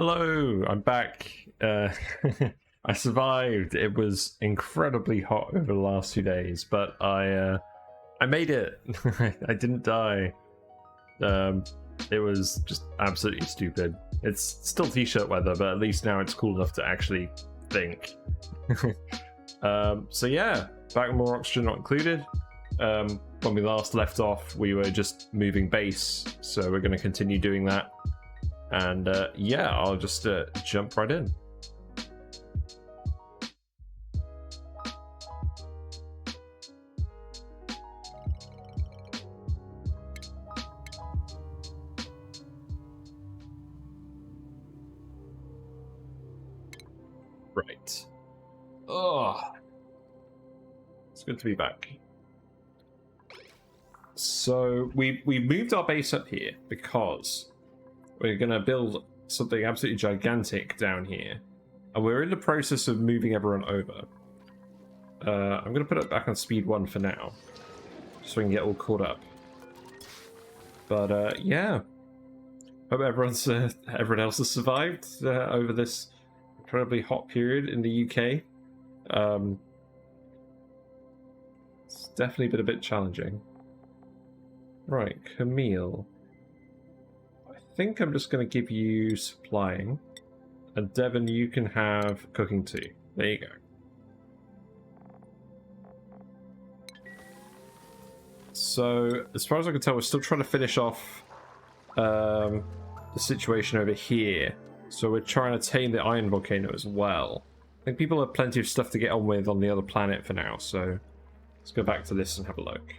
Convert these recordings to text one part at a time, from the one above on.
Hello, I'm back. I survived. It was incredibly hot over the last 2 days, but I made it. I didn't die. It was just absolutely stupid. It's still t-shirt weather, but at least now it's cool enough to actually think. So yeah, back with more oxygen not included. When we last left off, we were just moving base, so we're going to continue doing that. And yeah, I'll just jump right in. Right. Oh, it's good to be back. So we moved our base up here because we're going to build something absolutely gigantic down here. And we're in the process of moving everyone over. I'm going to put it back on speed 1 for now, so we can get all caught up. But yeah, hope everyone else has survived over this incredibly hot period in the UK. It's definitely been a bit challenging. Right, Camille. I think I'm just going to give you supplying. And Devon, you can have cooking too. There you go. So, as far as I can tell, we're still trying to finish off the situation over here. So we're trying to tame the Iron Volcano as well. I think people have plenty of stuff to get on with on the other planet for now, so let's go back to this and have a look.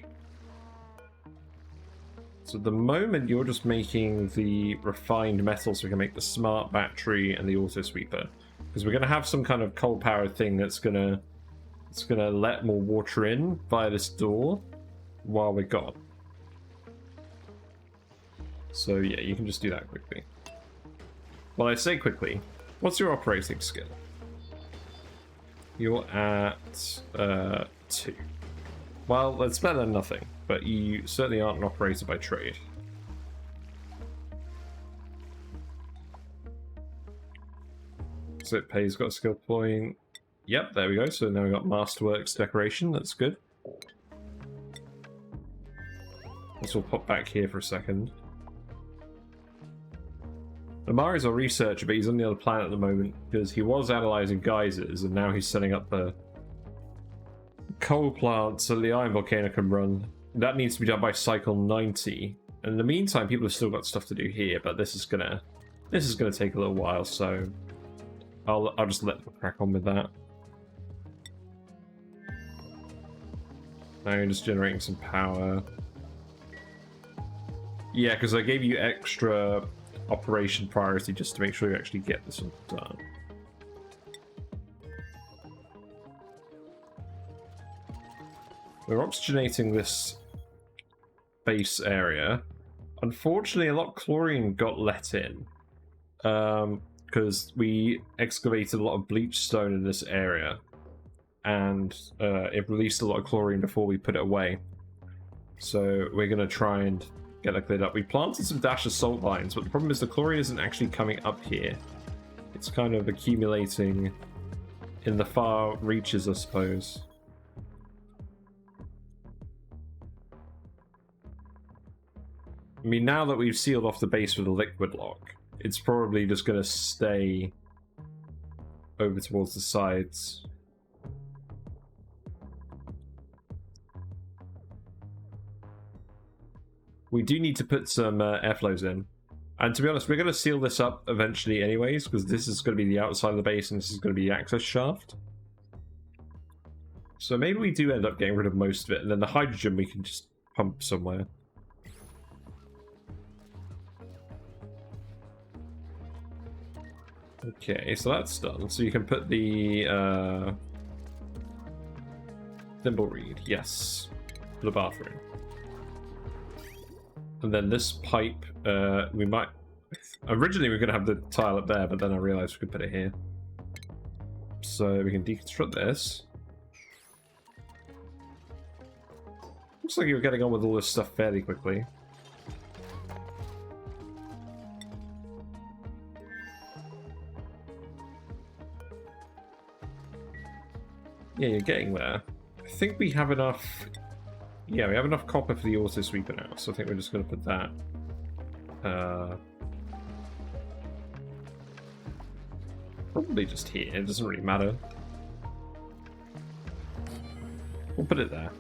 So at the moment, you're just making the refined metal so we can make the smart battery and the auto sweeper. Because we're going to have some kind of coal-powered thing that's going to let more water in via this door while we're gone. So yeah, you can just do that quickly. Well, I say quickly, what's your operating skill? You're at 2. Well, that's better than nothing, but you certainly aren't an operator by trade. So it pays, got a skill point. Yep, there we go. So now we've got Masterworks decoration, that's good. This will pop back here for a second. Amari's our researcher, but he's on the other planet at the moment because he was analysing geysers and now he's setting up the coal plant so the Iron Volcano can run. That needs to be done by cycle 90. And in the meantime, people have still got stuff to do here, but this is gonna take a little while, so I'll just let them crack on with that. Now you're just generating some power. Yeah, because I gave you extra operation priority just to make sure you actually get this one done. We're oxygenating this base area. Unfortunately, a lot of chlorine got let in because we excavated a lot of bleach stone in this area, and it released a lot of chlorine before we put it away. So we're going to try and get that cleared up. We planted some dash of salt lines, but the problem is the chlorine isn't actually coming up here. It's kind of accumulating in the far reaches, I suppose. I mean, now that we've sealed off the base with a liquid lock, it's probably just going to stay over towards the sides. We do need to put some airflows in. And to be honest, we're going to seal this up eventually anyways, because this is going to be the outside of the base and this is going to be the access shaft. So maybe we do end up getting rid of most of it, and then the hydrogen we can just pump somewhere. Okay, so that's done. So you can put the thimble reed, yes, for the bathroom. And then this pipe, we might... Originally we were going to have the tile up there, but then I realised we could put it here. So we can deconstruct this. Looks like you're getting on with all this stuff fairly quickly. Yeah, you're getting there. I think we have enough... Yeah, we have enough copper for the auto sweeper now, so I think we're just going to put that... Probably just here, it doesn't really matter. We'll put it there.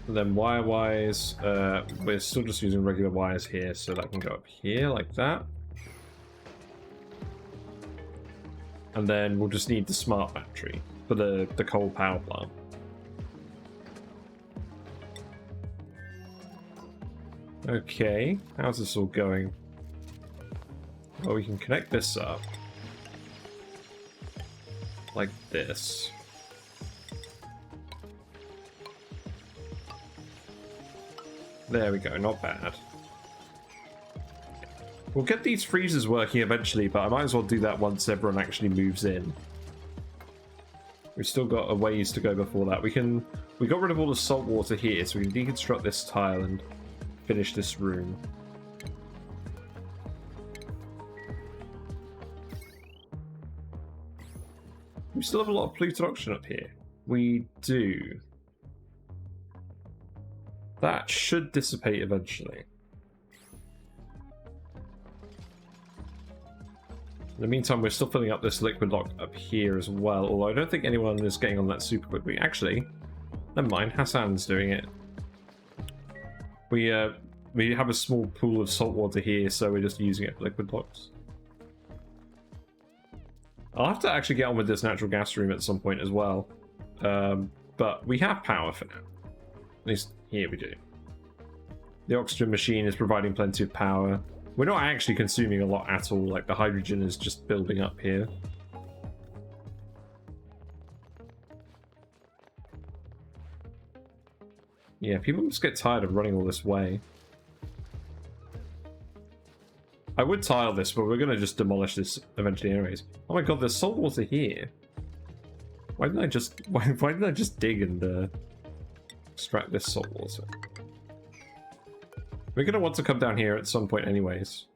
And then wire-wise, we're still just using regular wires here, so that can go up here like that. And then we'll just need the smart battery for the coal power plant. Okay, how's this all going? Well, we can connect this up. Like this. There we go, not bad. We'll get these freezers working eventually, but I might as well do that once everyone actually moves in. We've still got a ways to go before that. We got rid of all the salt water here, so we can deconstruct this tile and finish this room. We still have a lot of polluted oxygen up here. We do. That should dissipate eventually. In the meantime, we're still filling up this liquid lock up here as well, although I don't think anyone is getting on that super quickly. Actually, never mind, Hassan's doing it. We have a small pool of salt water here, so we're just using it for liquid blocks. I'll have to actually get on with this natural gas room at some point as well. But we have power for now. At least here we do. The oxygen machine is providing plenty of power. We're not actually consuming a lot at all, like the hydrogen is just building up here. Yeah, people must get tired of running all this way. I would tile this, but we're going to just demolish this eventually anyways. Oh my god, there's salt water here. Why didn't I just dig and extract this salt water? We're going to want to come down here at some point anyways.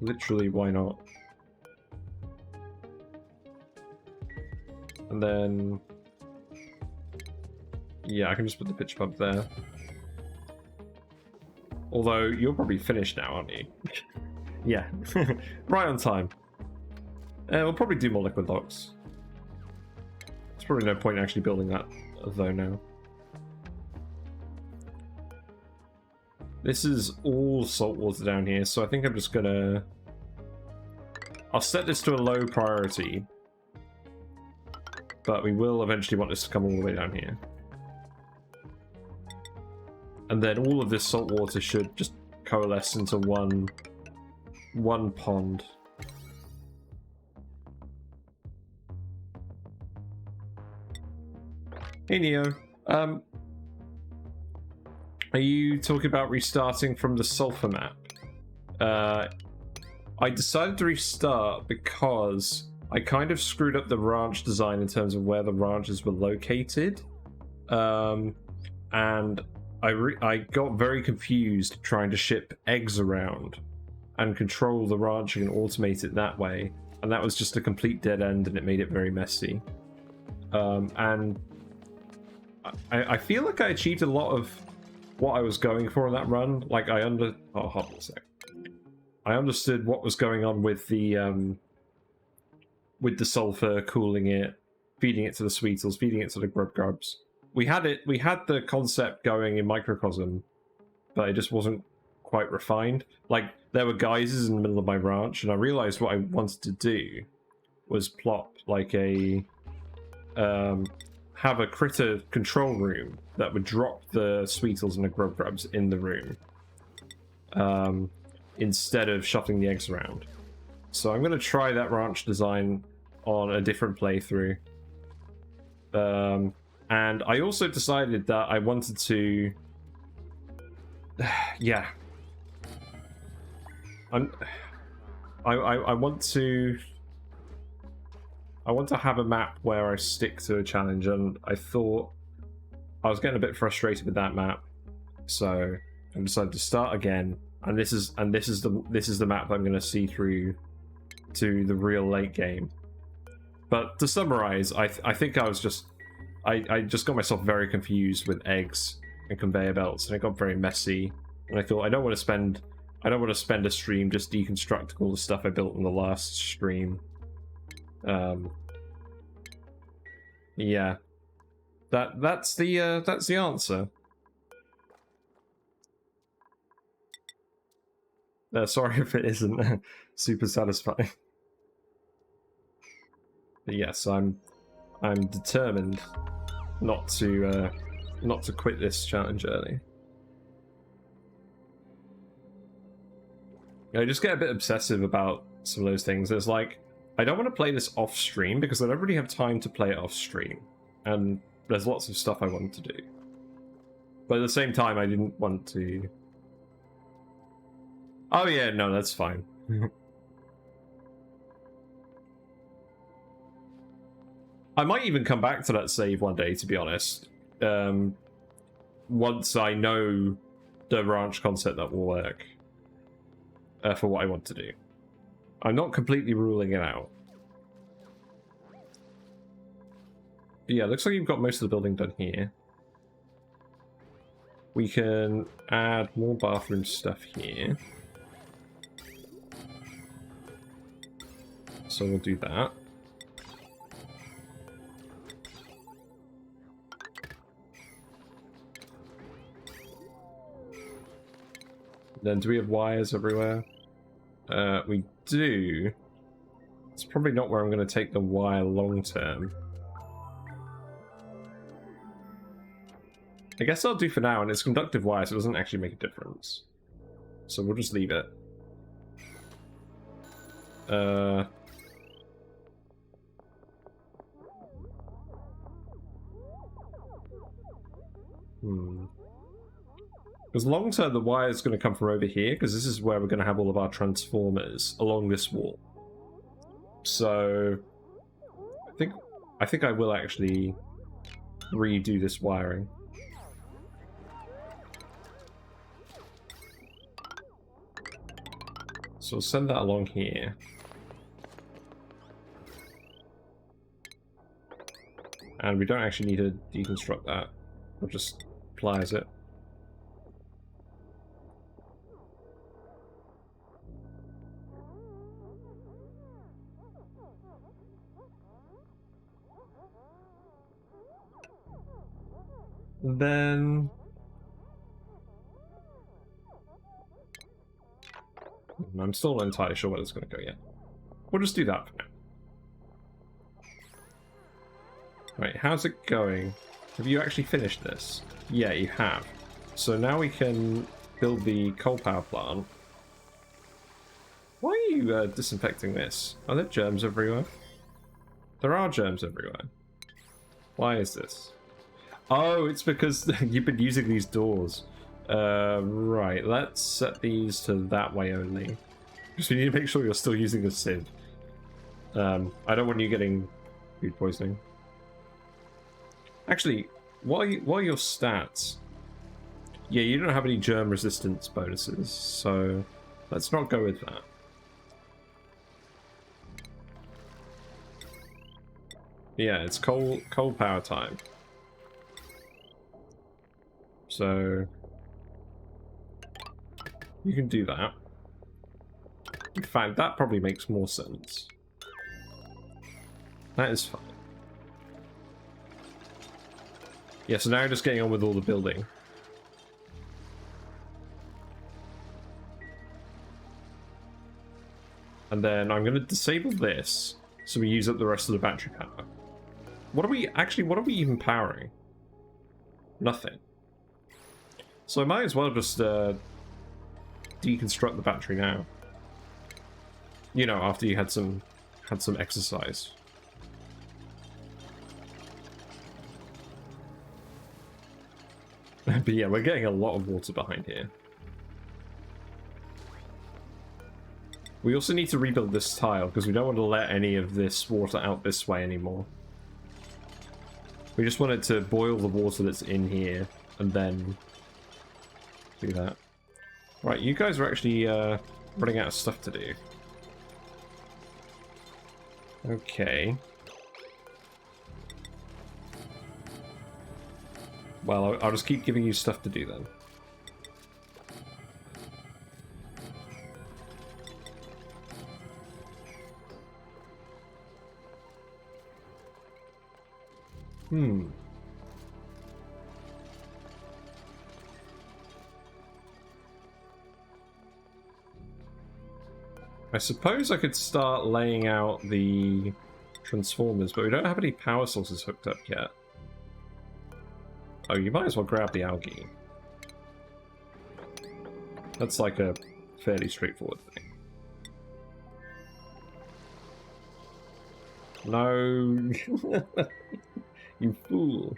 Literally, why not? And then... yeah, I can just put the pitch pump there. Although, you're probably finished now, aren't you? Yeah, right on time. We'll probably do more liquid locks. There's probably no point in actually building that, though, now. This is all salt water down here, so I think I'm just gonna... I'll set this to a low priority. But we will eventually want this to come all the way down here. And then all of this salt water should just coalesce into one pond. Hey Neo, are you talking about restarting from the sulfur map? I decided to restart because I kind of screwed up the ranch design in terms of where the ranches were located. And I got very confused trying to ship eggs around and control the ranching and automate it that way. And that was just a complete dead end and it made it very messy. And I feel like I achieved a lot of what I was going for in that run. Like oh, hold on a sec. I understood what was going on with the sulfur, cooling it, feeding it to the sweetles, feeding it to the grubs. We had the concept going in microcosm, but it just wasn't quite refined. Like there were geysers in the middle of my ranch, and I realized what I wanted to do was plop like a have a critter control room that would drop the sweetles and the grubs in the room, instead of shuffling the eggs around. So I'm going to try that ranch design on a different playthrough. And I also decided that I wanted to... yeah. I want to have a map where I stick to a challenge, and I thought I was getting a bit frustrated with that map, so I decided to start again. And this is the map that I'm going to see through to the real late game. But to summarize, I think I was just... I just got myself very confused with eggs and conveyor belts, and it got very messy. And I thought, I don't want to spend a stream just deconstructing all the stuff I built in the last stream. Yeah. That's the answer. Sorry if it isn't super satisfying. But yes, I'm determined not to quit this challenge early. I just get a bit obsessive about some of those things. There's like, I don't want to play this off stream because I don't really have time to play it off stream, and there's lots of stuff I want to do. But at the same time, I didn't want to. Oh yeah, no, that's fine. I might even come back to that save one day, to be honest. Once I know the ranch concept that will work for what I want to do. I'm not completely ruling it out. But yeah, looks like you've got most of the building done here. We can add more bathroom stuff here. So we'll do that. Then do we have wires everywhere? We do. It's probably not where I'm going to take the wire long term. I guess I'll do for now, and it's conductive wire, so it doesn't actually make a difference. So we'll just leave it. Because long term, the wire is going to come from over here, because this is where we're going to have all of our transformers along this wall. So I think I will actually redo this wiring. So we'll send that along here. And we don't actually need to deconstruct that. We'll just pliers it. Then I'm still not entirely sure where it's going to go yet. We'll just do that for now. Right, how's it going? Have you actually finished this? Yeah, you have. So now we can build the coal power plant. Why are you disinfecting this? Are there germs everywhere? There are germs everywhere. Why is this? Oh, it's because you've been using these doors. Right, let's set these to that way only. Because we need to make sure you're still using the sieve. I don't want you getting food poisoning. Actually, what are your stats? Yeah, you don't have any germ resistance bonuses, so let's not go with that. Yeah, it's coal power time. So you can do that. In fact, that probably makes more sense. That is fine. Yeah, so now we're just getting on with all the building. And then I'm going to disable this so we use up the rest of the battery power. What are we even powering? Nothing. So I might as well just deconstruct the battery now. You know, after you had some exercise. But yeah, we're getting a lot of water behind here. We also need to rebuild this tile because we don't want to let any of this water out this way anymore. We just want it to boil the water that's in here and then do that. Right, you guys are actually running out of stuff to do. Okay. Well, I'll just keep giving you stuff to do then. I suppose I could start laying out the transformers, but we don't have any power sources hooked up yet. Oh, you might as well grab the algae. That's like a fairly straightforward thing. No! You fool.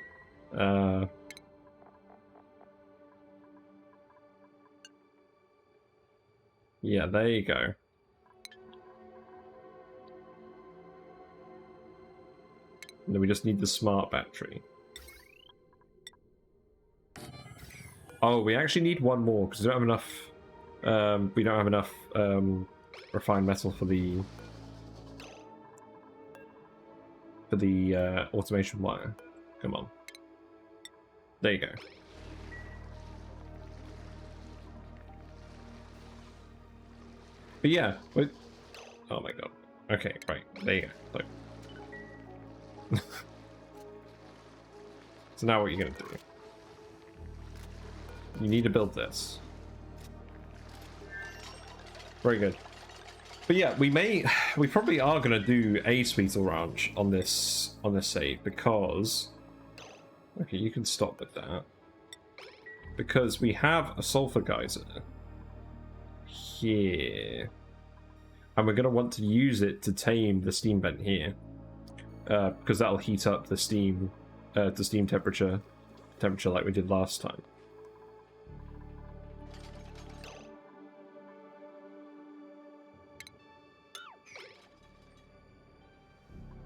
Yeah, there you go. And then we just need the smart battery. Oh, we actually need one more because we don't have enough. We don't have enough refined metal for the automation wire. Come on. There you go. But yeah, wait. Oh my god. Okay, right. There you go. So now what are you gonna do? You need to build this. Very good. But yeah, we probably are gonna do a Sweetle Ranch on this save because okay, you can stop with that. Because we have a sulfur geyser here. And we're gonna want to use it to tame the steam vent here. Because that'll heat up the steam to steam temperature like we did last time.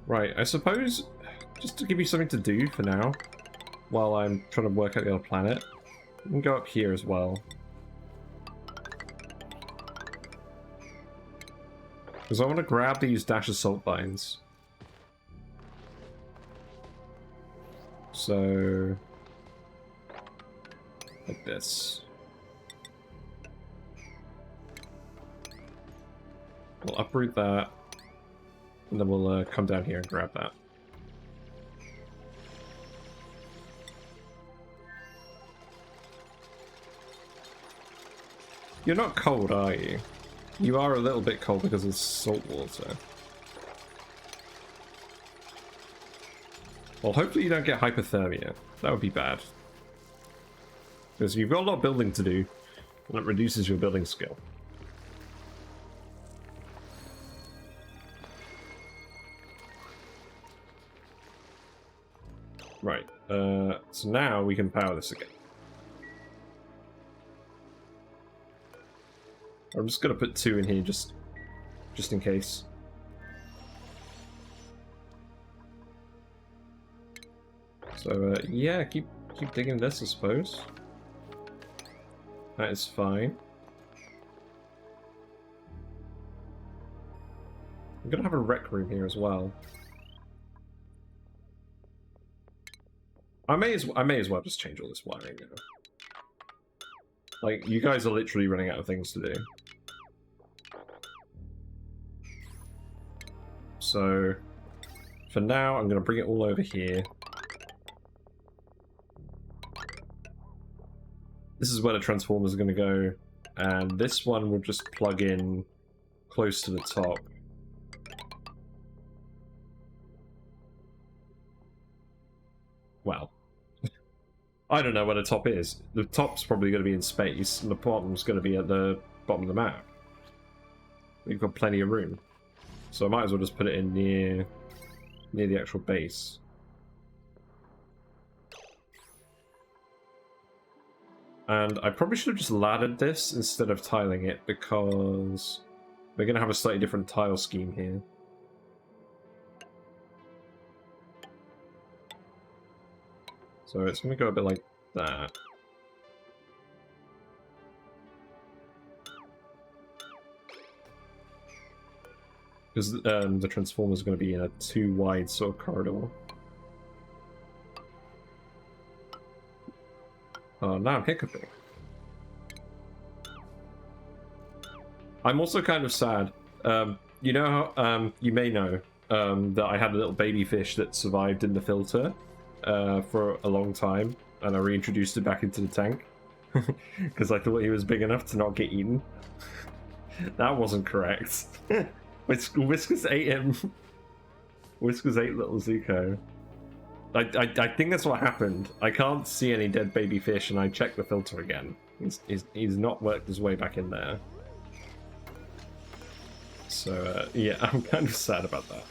Right, I suppose, just to give you something to do for now, while I'm trying to work out the other planet, we can go up here as well. Because I want to grab these dash of salt vines. So, like this. We'll uproot that, and then we'll come down here and grab that. You're not cold, are you? You are a little bit cold because of salt water. Well, hopefully you don't get hypothermia. That would be bad. Because you've got a lot of building to do, and it reduces your building skill. Right, so now we can power this again. I'm just gonna put 2 in here just in case. So yeah, keep digging this, I suppose. That is fine. I'm gonna have a rec room here as well. I may as well just change all this wiring now. Like, you guys are literally running out of things to do. So, for now, I'm going to bring it all over here. This is where the transformers are going to go, and this one will just plug in close to the top. Well, I don't know where the top is. The top's probably going to be in space, and the bottom's going to be at the bottom of the map. We've got plenty of room. So I might as well just put it in near the actual base. And I probably should have just laddered this instead of tiling it, because we're going to have a slightly different tile scheme here. So it's going to go a bit like that. Because the Transformer's going to be in a too wide sort of corridor. Oh, now I'm hiccuping. I'm also kind of sad. You know how, you may know that I had a little baby fish that survived in the filter for a long time, and I reintroduced it back into the tank because I thought he was big enough to not get eaten. That wasn't correct. Whiskers ate him. Whiskers ate little Zuko. I think that's what happened. I can't see any dead baby fish, and I checked the filter again. He's not worked his way back in there. So, yeah, I'm kind of sad about that.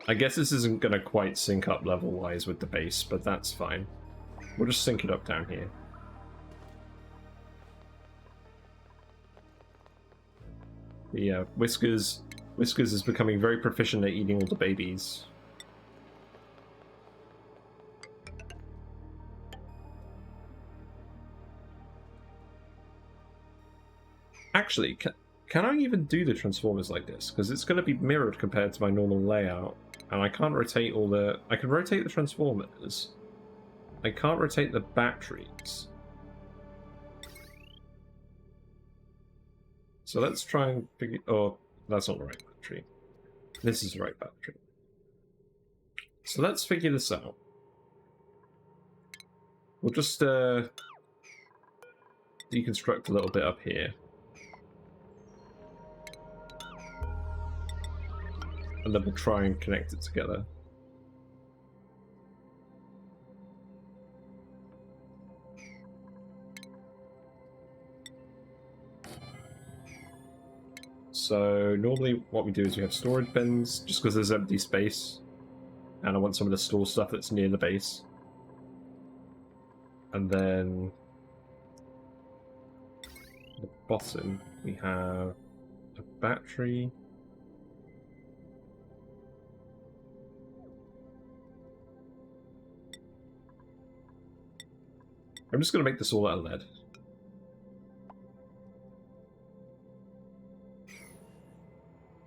I guess this isn't going to quite sync up level-wise with the base, but that's fine. We'll just sync it up down here. But yeah, Whiskers is becoming very proficient at eating all the babies. Actually, can I even do the Transformers like this? Because it's going to be mirrored compared to my normal layout. And I can't rotate all the... I can rotate the Transformers. I can't rotate the batteries. So let's try and figure... Oh, that's not the right battery. This is the right battery. So let's figure this out. We'll just deconstruct a little bit up here. And then we'll try and connect it together. So normally what we do is we have storage bins, just because there's empty space. And I want someone to store stuff that's near the base. And then at the bottom we have a battery. I'm just going to make this all out of lead.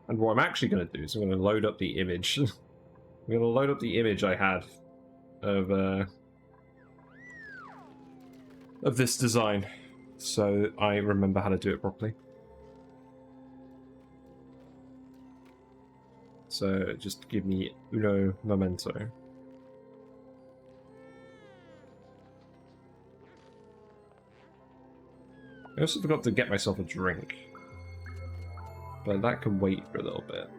And what I'm actually going to do is I'm going to load up the image. I'm going to load up the image I had of this design, so I remember how to do it properly. So just give me uno momento. I also forgot to get myself a drink, but that can wait for a little bit.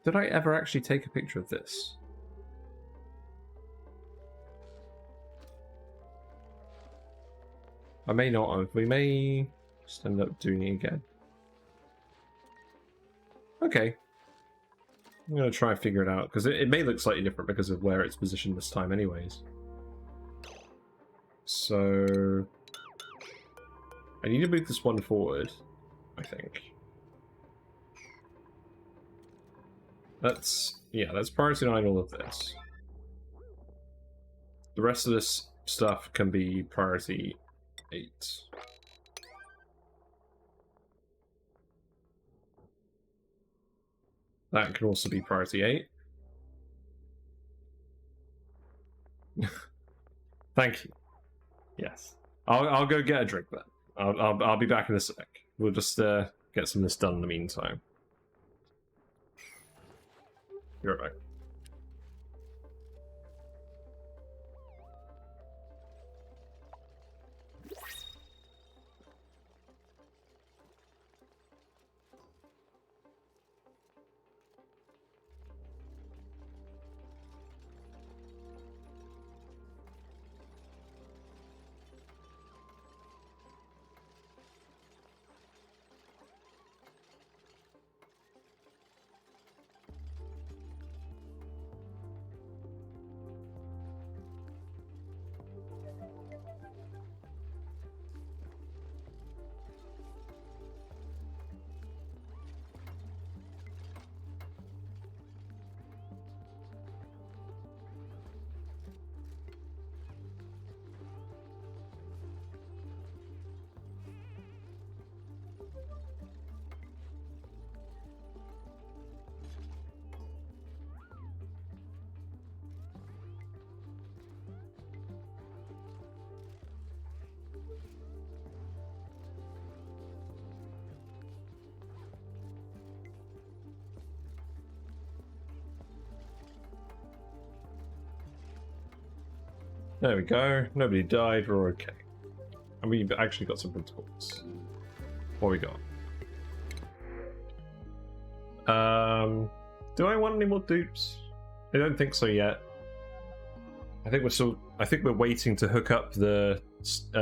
Did I ever actually take a picture of this? I may not have. We may just end up doing it again. Okay. I'm going to try and figure it out, because it may look slightly different because of where it's positioned this time anyways. So... I need to move this one forward, I think. Let's priority 9 all of this. The rest of this stuff can be priority 8. That can also be priority 8. Thank you. Yes. I'll go get a drink then. I'll be back in a sec. We'll just get some of this done in the meantime. You're right. There we go. Nobody died. We're okay. And we actually got some principles. What we got? Do I want any more dupes? I don't think so yet. I think we're waiting to hook up the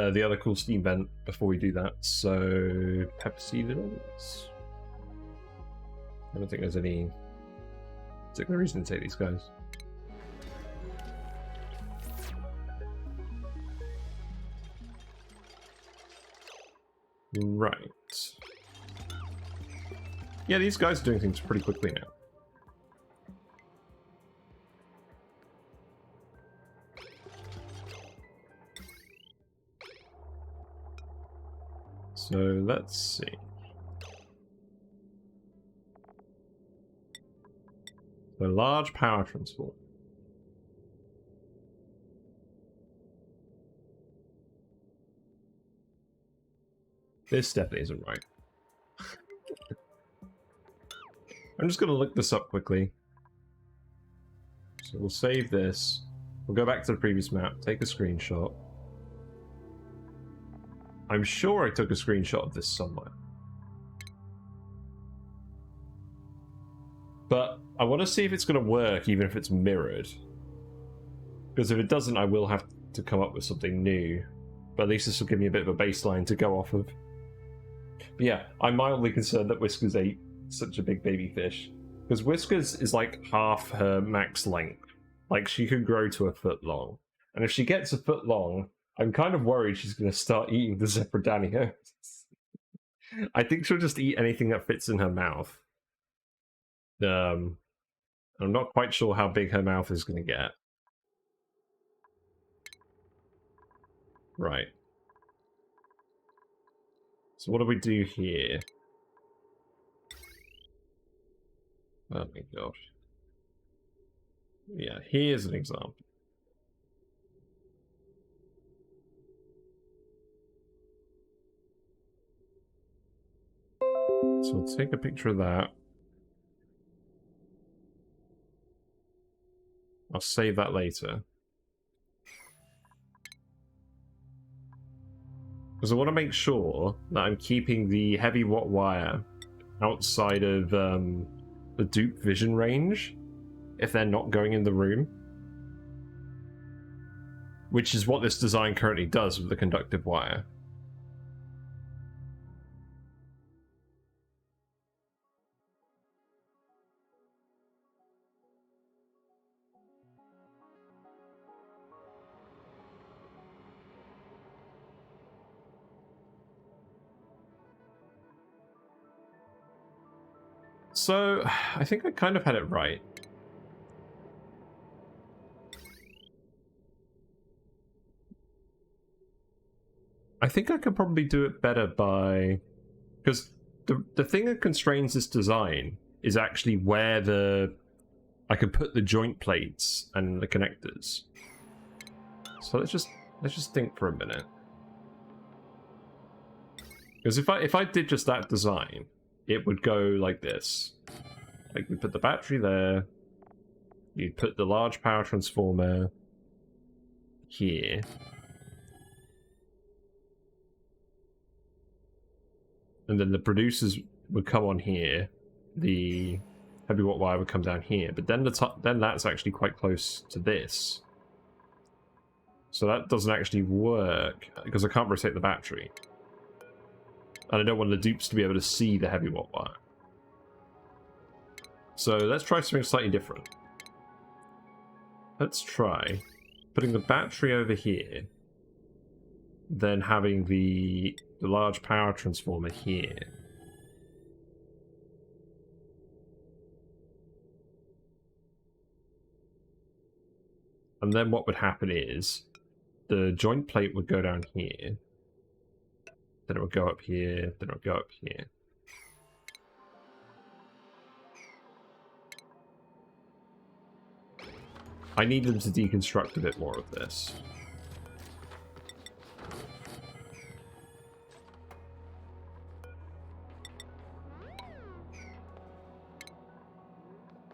other cool steam vent before we do that. So pepper seeders. I don't think there's any particular reason to take these guys. Right. Yeah, these guys are doing things pretty quickly now. So let's see. The large power transformer. This definitely isn't right. I'm just going to look this up quickly. So we'll save this. We'll go back to the previous map, take a screenshot. I'm sure I took a screenshot of this somewhere. But I want to see if it's going to work, even if it's mirrored. Because if it doesn't, I will have to come up with something new. But at least this will give me a bit of a baseline to go off of. But yeah, I'm mildly concerned that Whiskers ate such a big baby fish. Because Whiskers is like half her max length. Like, she could grow to a foot long. And if she gets a foot long, I'm kind of worried she's going to start eating the Zebradanios. I think she'll just eat anything that fits in her mouth. I'm not quite sure how big her mouth is going to get. Right. So what do we do here? Oh my gosh. Yeah, here's an example. So we'll take a picture of that. I'll save that later. Because I want to make sure that I'm keeping the heavy watt wire outside of the dupe vision range if they're not going in the room. Which is what this design currently does with the conductive wire. So, I think I kind of had it right. I think I could probably do it better by... Because the thing that constrains this design is actually where I can put the joint plates and the connectors. So let's just think for a minute. Because if I did just that design, it would go like this. Like, we put the battery there. You'd put the large power transformer here. And then the producers would come on here. The heavy watt wire would come down here. But then then that's actually quite close to this. So that doesn't actually work because I can't rotate the battery. And I don't want the dupes to be able to see the heavy watt wire. So let's try something slightly different. Let's try putting the battery over here, then having the large power transformer here. And then what would happen is the joint plate would go down here. Then it would go up here, then it would go up here. I need them to deconstruct a bit more of this.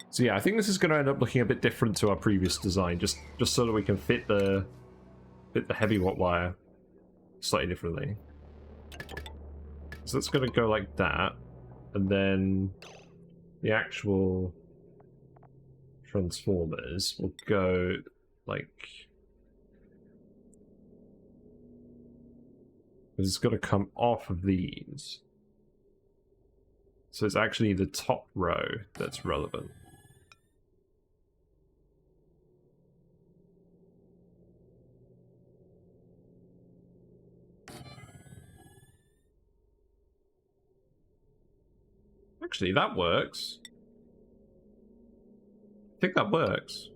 So yeah, I think this is going to end up looking a bit different to our previous design, just so that we can fit the fit the heavy watt wire slightly differently. So that's going to go like that, and then the actual transformers will go like... It's got to come off of these. So it's actually the top row that's relevant. Actually, that works. I think that works.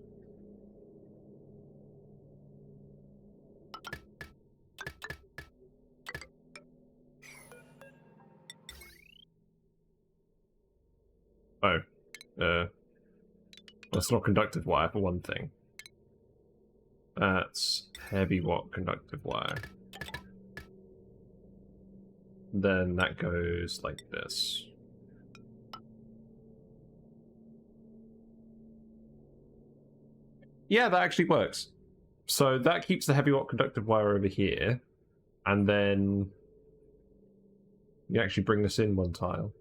Oh. That's not conductive wire, for one thing. That's heavy watt conductive wire. Then that goes like this. Yeah, that actually works. So that keeps the heavy watt conductive wire over here, and then you actually bring this in one tile.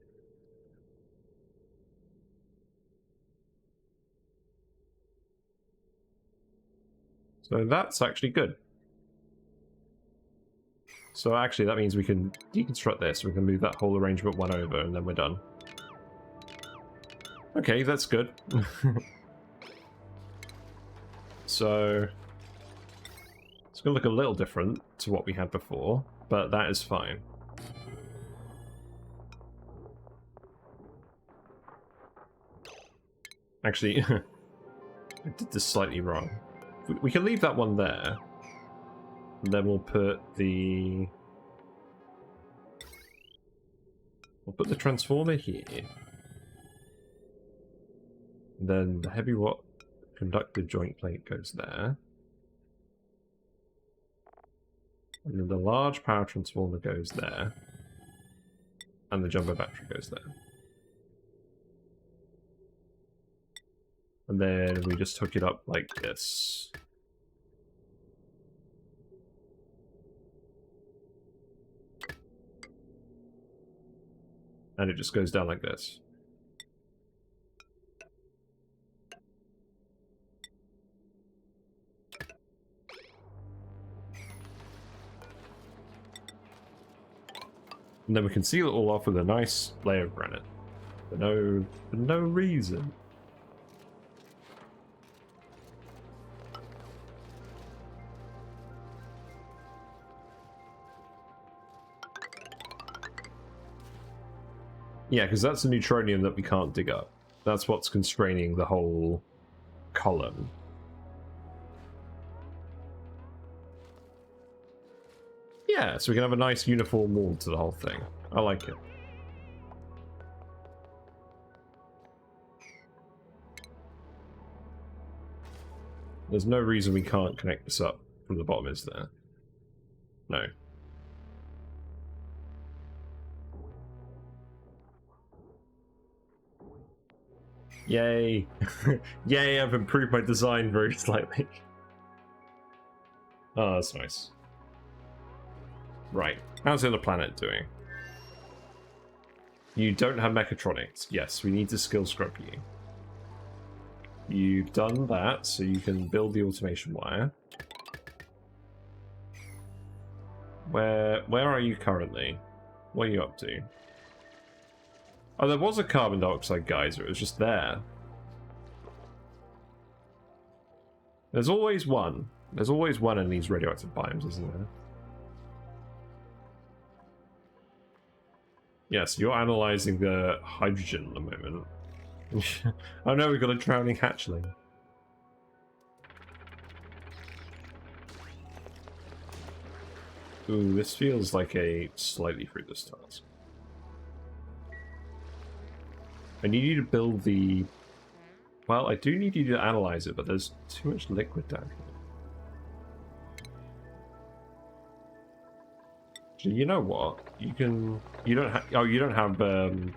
So that's actually good. So actually that means we can deconstruct this, we can move that whole arrangement one over, and then we're done. Okay, that's good. So it's going to look a little different to what we had before, but that is fine. Actually, I did this slightly wrong. We can leave that one there, and then we'll put the transformer here. Then the heavy watt conductive joint plate goes there. And then the large power transformer goes there. And the jumbo battery goes there. And then we just hook it up like this. And it just goes down like this. And then we can seal it all off with a nice layer of granite. For no reason. Yeah, because that's a neutronium that we can't dig up. That's what's constraining the whole column. Yeah, so we can have a nice uniform wall to the whole thing. I like it. There's no reason we can't connect this up from the bottom, is there? No. Yay! Yay, I've improved my design very slightly. Oh, that's nice. Right, how's the other planet doing? You don't have mechatronics. Yes, we need to skill scrub you. You've done that, so you can build the automation wire. Where are you currently? What are you up to? Oh, there was a carbon dioxide geyser, it was just there. There's always one. There's always one in these radioactive biomes, isn't there? Yes, you're analysing the hydrogen at the moment. Oh no, we've got a drowning hatchling. Ooh, this feels like a slightly fruitless task. I need you to build the... Well, I do need you to analyze it, but there's too much liquid down here. Actually, you know what? You can... You don't have... Oh, you don't have the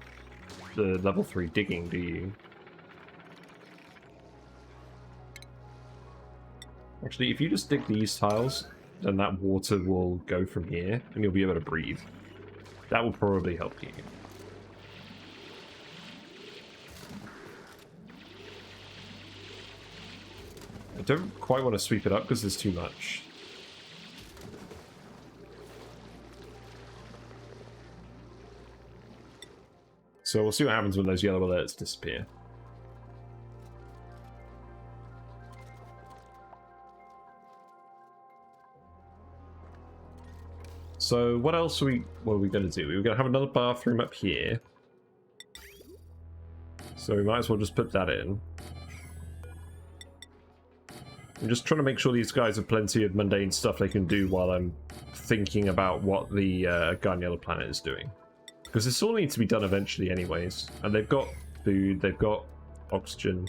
level 3 digging, do you? Actually, if you just dig these tiles, then that water will go from here, and you'll be able to breathe. That will probably help you. I don't quite want to sweep it up because there's too much. So we'll see what happens when those yellow alerts disappear. So what else what are we going to do? We're going to have another bathroom up here. So we might as well just put that in. I'm just trying to make sure these guys have plenty of mundane stuff they can do while I'm thinking about what the Garden Yellow Planet is doing. Because this all needs to be done eventually anyways. And they've got food, they've got oxygen.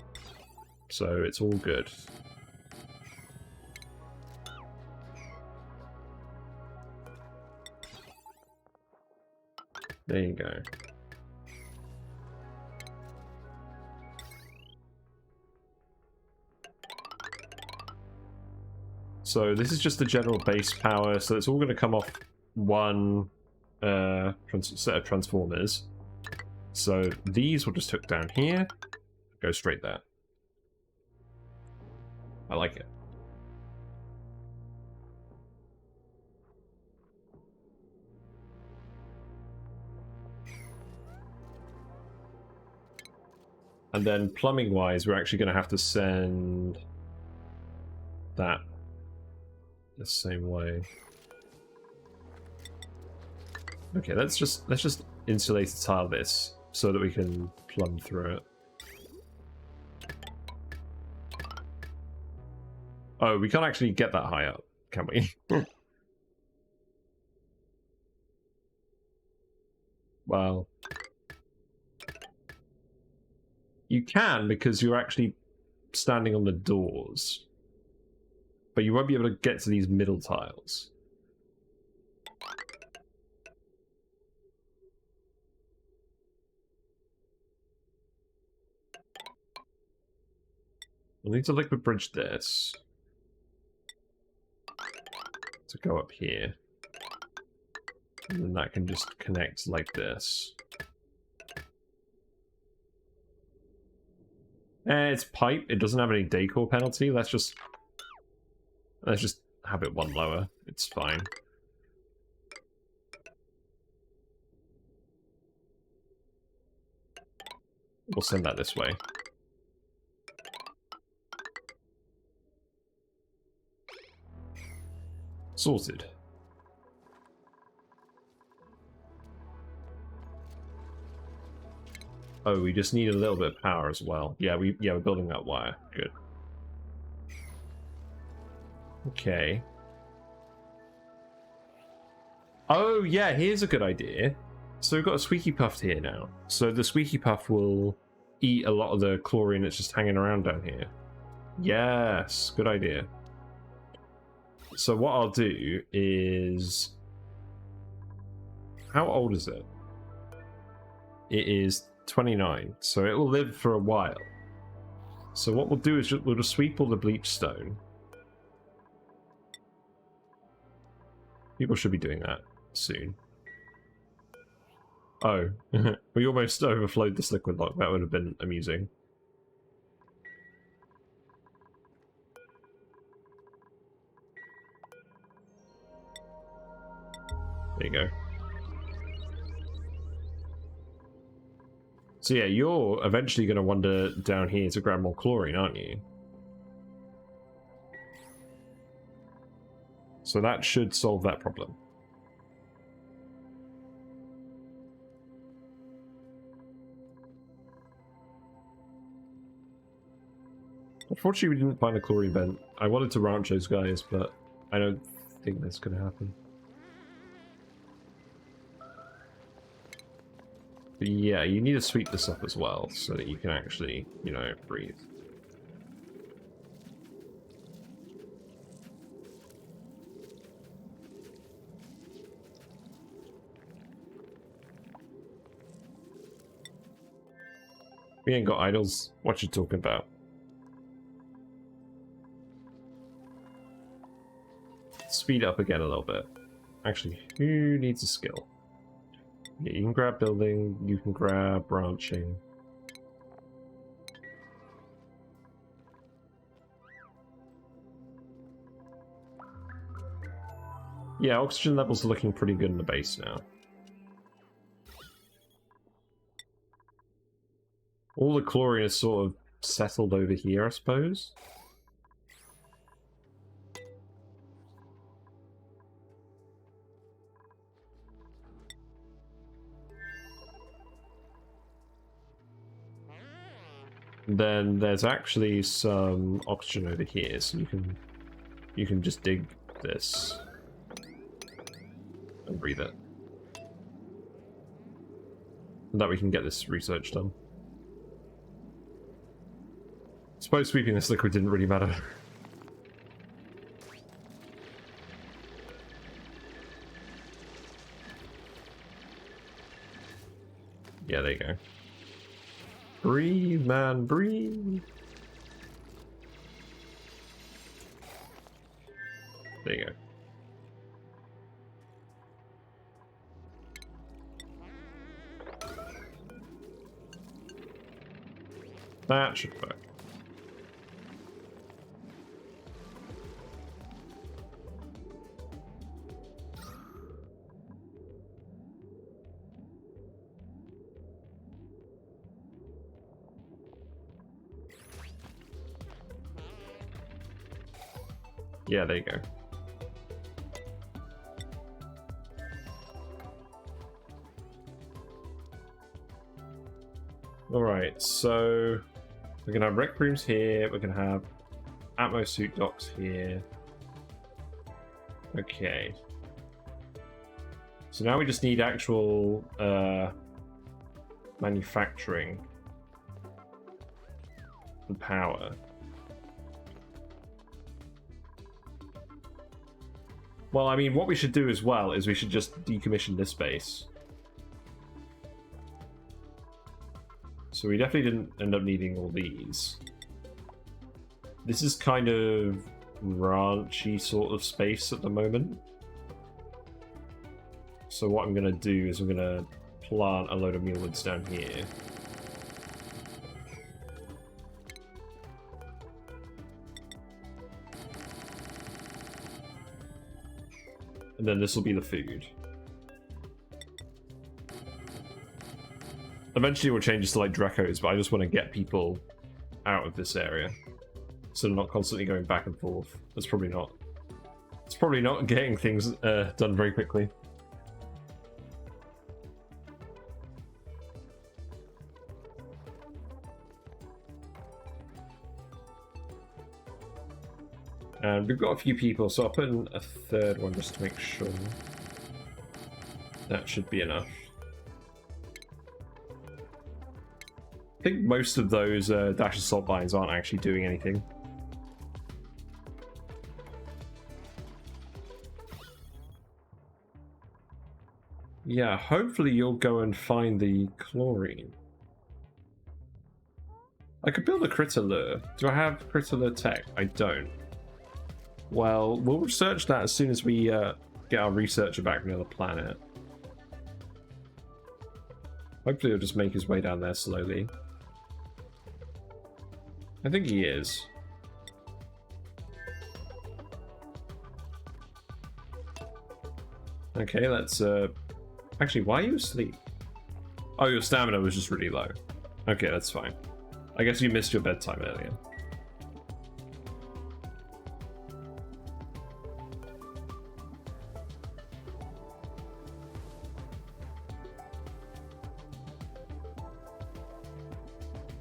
So it's all good. There you go. So this is just the general base power, so it's all going to come off one set of transformers. So these will just hook down here, go straight there. I like it. And then plumbing wise, we're actually going to have to send that the same way. Okay, let's just insulate a tile this so that we can plumb through it. Oh, we can't actually get that high up, can we? Well, you can because you're actually standing on the doors. But you won't be able to get to these middle tiles. We'll need to liquid bridge this to go up here. And then that can just connect like this. It's pipe. It doesn't have any decor penalty. Let's just have it one lower. It's fine. We'll send that this way. Sorted. Oh, we just need a little bit of power as well. Yeah, we're building that wire. Good. Okay. Oh, yeah, here's a good idea. So we've got a Squeaky Puff here now. So the Squeaky Puff will eat a lot of the chlorine that's just hanging around down here. Yes, good idea. So what I'll do is... How old is it? It is 29, so it will live for a while. So what we'll do is we'll just sweep all the bleach stone. People should be doing that soon. Oh, we almost overflowed this liquid lock. That would have been amusing. There you go. So yeah, you're eventually going to wander down here to grab more chlorine, aren't you? So that should solve that problem. Unfortunately, we didn't find a chlorine vent. I wanted to ranch those guys, but I don't think that's going to happen. But yeah, you need to sweep this up as well, so that you can actually, you know, breathe. We ain't got idols. What you talking about? speed it up again a little bit. Actually, who needs a skill? Yeah, you can grab building, you can grab branching. Yeah, oxygen levels are looking pretty good in the base now. All the chlorine is sort of settled over here, I suppose. Then there's actually some oxygen over here, so you can just dig this and breathe it. And that we can get this research done. I suppose sweeping this liquid didn't really matter. Yeah, there you go. Breathe, man, breathe. There you go. That should work. Yeah, there you go. Alright, so we're gonna have rec rooms here, we're gonna have Atmo suit docks here. Okay. So now we just need actual manufacturing and power. Well, I mean, what we should do as well is we should just decommission this base. So we definitely didn't end up needing all these. This is kind of ranchy sort of space at the moment. So what I'm going to do is I'm going to plant a load of mulewoods down here. And then this will be the food. Eventually we'll change this to like Dracos, but I just want to get people out of this area. So they're not constantly going back and forth. It's probably not getting things done very quickly. And we've got a few people, so I'll put in a third one just to make sure. That should be enough. I think most of those dash assault lines aren't actually doing anything. Yeah, hopefully you'll go and find the chlorine. I could build a critter lure. Do I have critter lure tech? I don't. Well, we'll research that as soon as we get our researcher back from the other planet. Hopefully he'll just make his way down there slowly. I think he is. Okay, let's actually, why are you asleep? Oh, your stamina was just really low. Okay, that's fine. I guess you missed your bedtime earlier.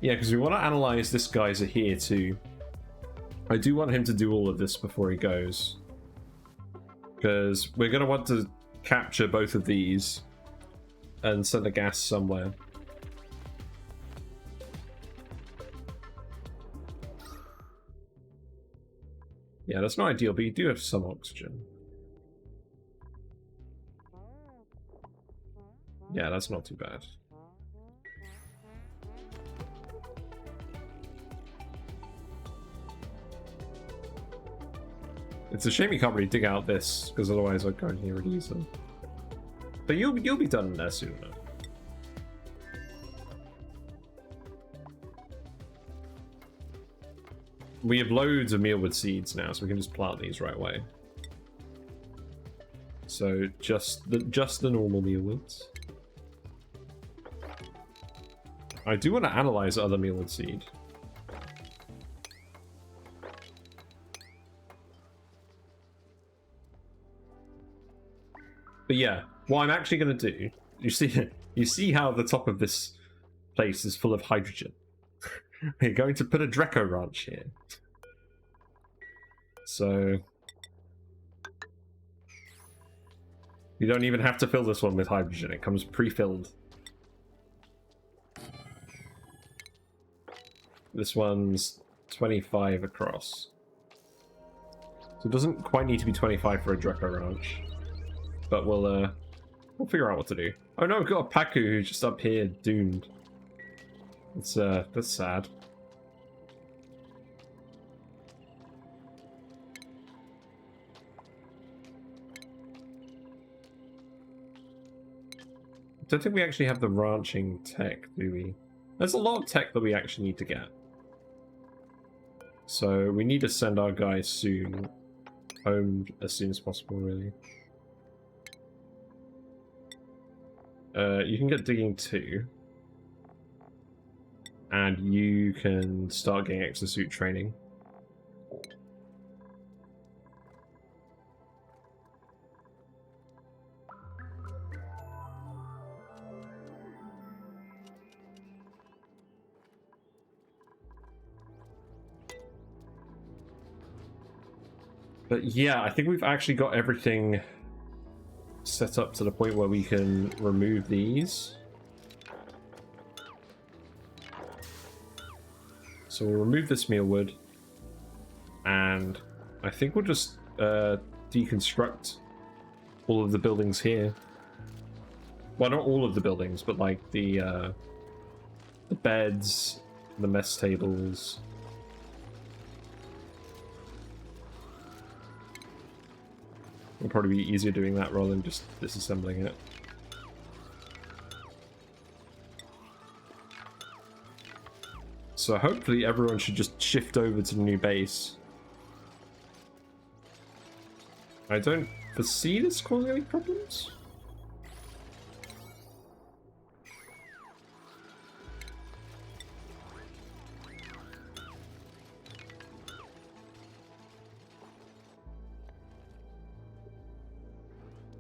Yeah, because we want to analyze this guy's here too. I do want him to do all of this before he goes. Because we're going to want to capture both of these and send the gas somewhere. Yeah, that's not ideal, but you do have some oxygen. Yeah, that's not too bad. It's a shame you can't really dig out this, because otherwise I'd go in here and use them. But you'll be done in there soon enough. We have loads of mealwood seeds now, so we can just plant these right away. So just the normal mealwoods. I do want to analyze other mealwood seed. But yeah, what I'm actually going to do, you see how the top of this place is full of hydrogen. We're going to put a Dreco ranch here. So you don't even have to fill this one with hydrogen, it comes pre-filled. This one's 25 across. So it doesn't quite need to be 25 for a Dreco ranch. But we'll figure out what to do. Oh no, we've got a Paku who's just up here doomed. That's sad. I don't think we actually have the ranching tech, do we? There's a lot of tech that we actually need to get. So we need to send our guys soon. Home as soon as possible, really. You can get digging too. And you can start getting exosuit training. But yeah, I think we've actually got everything set up to the point where we can remove these. So we'll remove this mealwood, and I think we'll just deconstruct all of the buildings here. Well, not all of the buildings, but like the beds, the mess tables. It'll probably be easier doing that rather than just disassembling it. So hopefully everyone should just shift over to the new base. I don't foresee this causing any problems.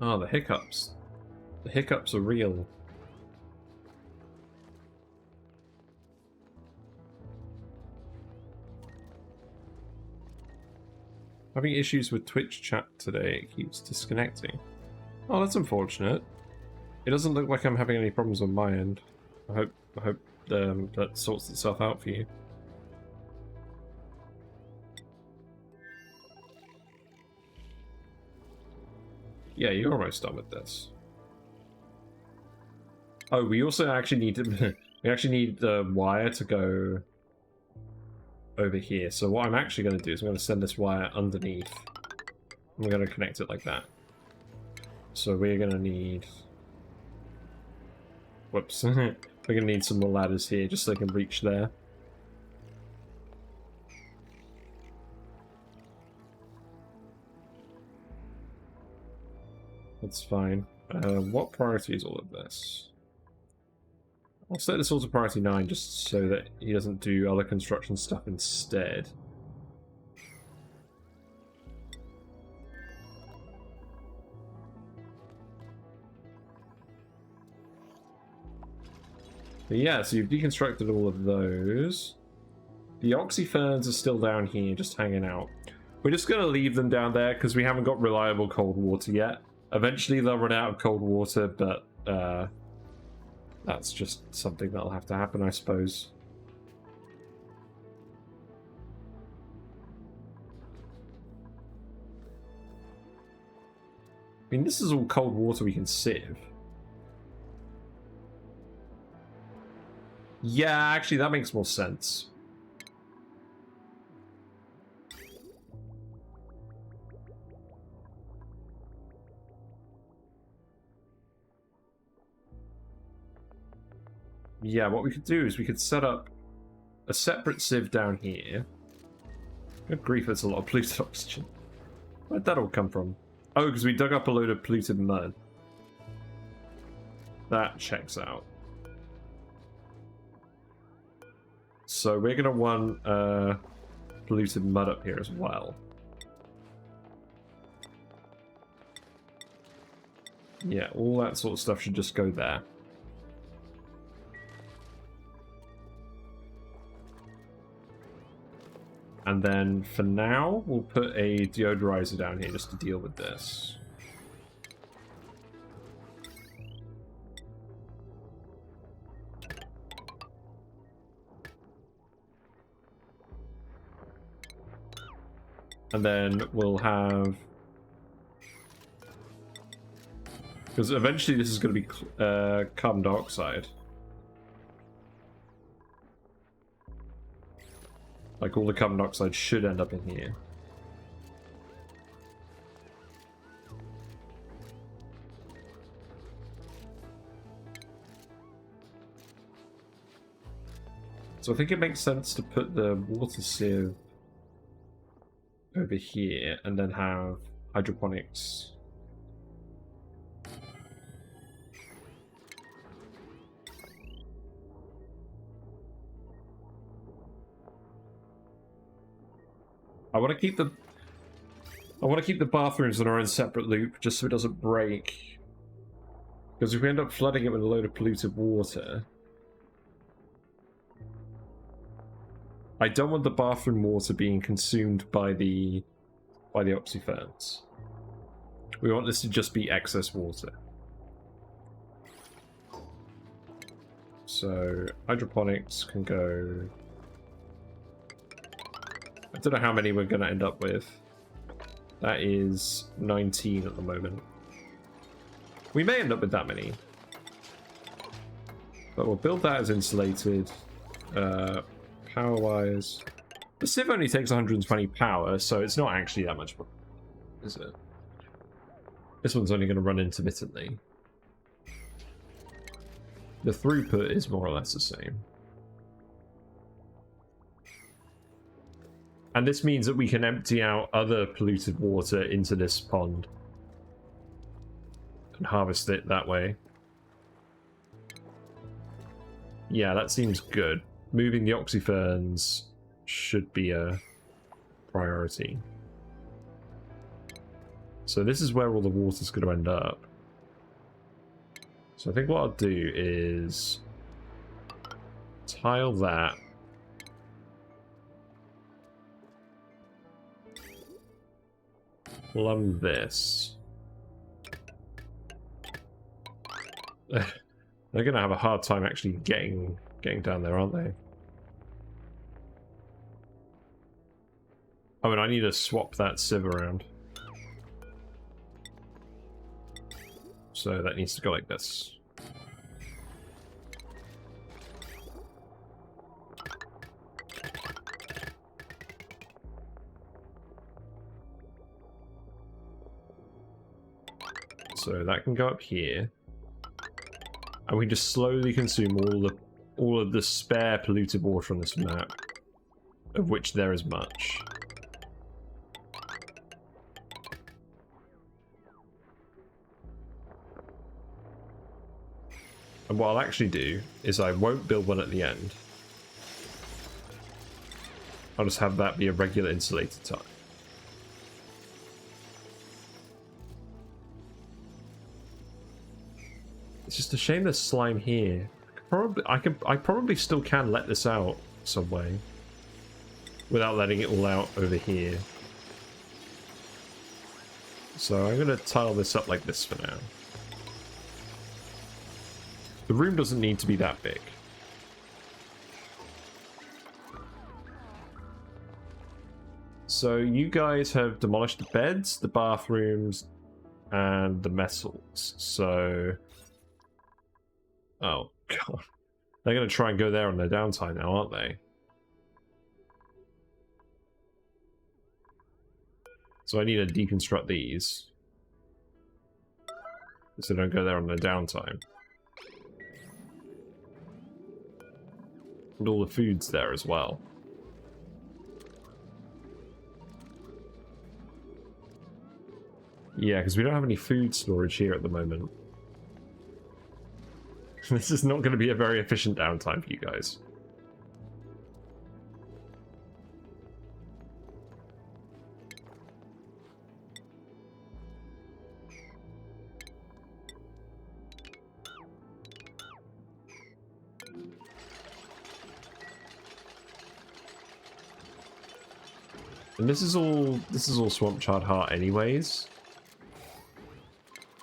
Oh, the hiccups. The hiccups are real. Having issues with Twitch chat today, it keeps disconnecting. Oh, that's unfortunate. It doesn't look like I'm having any problems on my end. I hope that sorts itself out for you. Yeah, you're almost done with this. Oh, we also actually need to we actually need the wire to go over here. So what I'm actually going to do is I'm going to send this wire underneath. We're going to connect it like that. So we're going to need... Whoops. We're going to need some more ladders here just so they can reach there. That's fine. What priority is all of this? I'll set this all to priority 9 just so that he doesn't do other construction stuff instead. But yeah, so you've deconstructed all of those. The oxyferns are still down here, just hanging out. We're just going to leave them down there because we haven't got reliable cold water yet. Eventually they'll run out of cold water, but that's just something that'll have to happen, I suppose. I mean, this is all cold water we can sieve. Yeah, actually, that makes more sense. yeah, what we could do is we could set up a separate sieve down here. Good grief, that's a lot of polluted oxygen. Where'd that all come from? Oh, because we dug up a load of polluted mud. That checks out. So we're going to want polluted mud up here as well. Yeah, all that sort of stuff should just go there. And then for now, we'll put a deodorizer down here just to deal with this. And then we'll have... because eventually this is going to be carbon dioxide. Like, all the carbon dioxide should end up in here. So I think it makes sense to put the water sieve over here and then have hydroponics. I want to keep the bathrooms in our own separate loop just so it doesn't break. Because if we end up flooding it with a load of polluted water, I don't want the bathroom water being consumed by the oxyferns. We want this to just be excess water. So hydroponics can go. I don't know how many we're going to end up with. That is 19 at the moment. We may end up with that many. But we'll build that as insulated. Power-wise... the sieve only takes 120 power, so it's not actually that much, is it? This one's only going to run intermittently. The throughput is more or less the same. And this means that we can empty out other polluted water into this pond and harvest it that way. Yeah, that seems good. Moving the oxyferns should be a priority. So this is where all the water's going to end up. So I think what I'll do is tile that. Plumb this. They're going to have a hard time actually getting down there, aren't they? Oh, and I need to swap that sieve around. So that needs to go like this. So that can go up here. And we just slowly consume all of the spare polluted water on this map, of which there is much. And what I'll actually do is I won't build one at the end. I'll just have that be a regular insulated tile. It's just a shame there's slime here. I probably still can let this out some way without letting it all out over here. So I'm going to tile this up like this for now. The room doesn't need to be that big. So you guys have demolished the beds, the bathrooms, and the metals. So... oh, God. They're going to try and go there on their downtime now, aren't they? So I need to deconstruct these. So they don't go there on their downtime. And all the food's there as well. Yeah, because we don't have any food storage here at the moment. This is not going to be a very efficient downtime for you guys. And this is all Swamp Chard Heart anyways.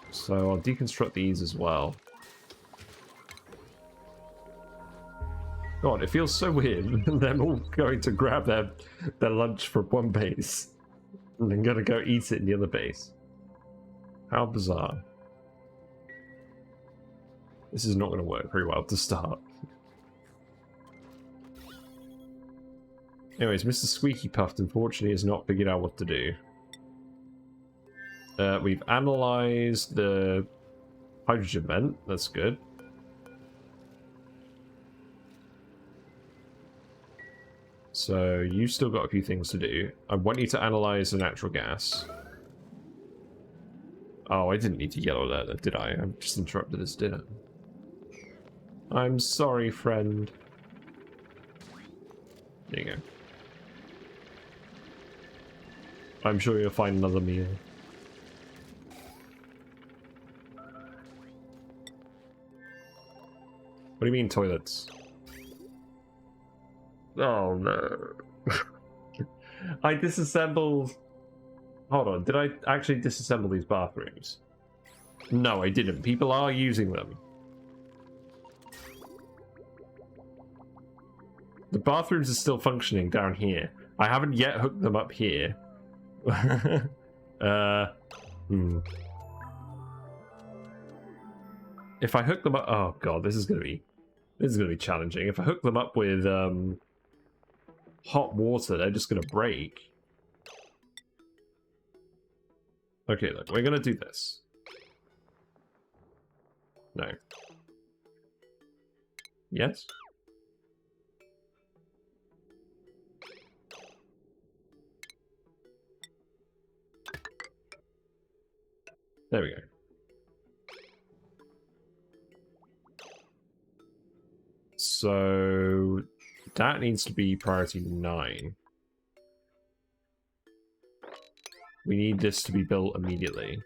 So I'll deconstruct these as well. God, it feels so weird. Them all going to grab their lunch from one base and then gonna go eat it in the other base. How bizarre. This is not gonna work very well to start. Anyways, Mr. Squeaky Puffed unfortunately has not figured out what to do. We've analysed the hydrogen vent, that's good. So you've still got a few things to do. I want you to analyse the natural gas. Oh, I didn't need to yell at that, did I? I just interrupted his dinner. I'm sorry, friend. There you go. I'm sure you'll find another meal. What do you mean, toilets? Oh no. I disassembled... Hold on, did I actually disassemble these bathrooms? No, I didn't. People are using them. The bathrooms are still functioning down here. I haven't yet hooked them up here. If I hook them up... Oh god, this is gonna be challenging. If I hook them up with hot water, they're just gonna break. Okay, look, we're gonna do this. No. Yes? There we go. So that needs to be priority 9. We need this to be built immediately.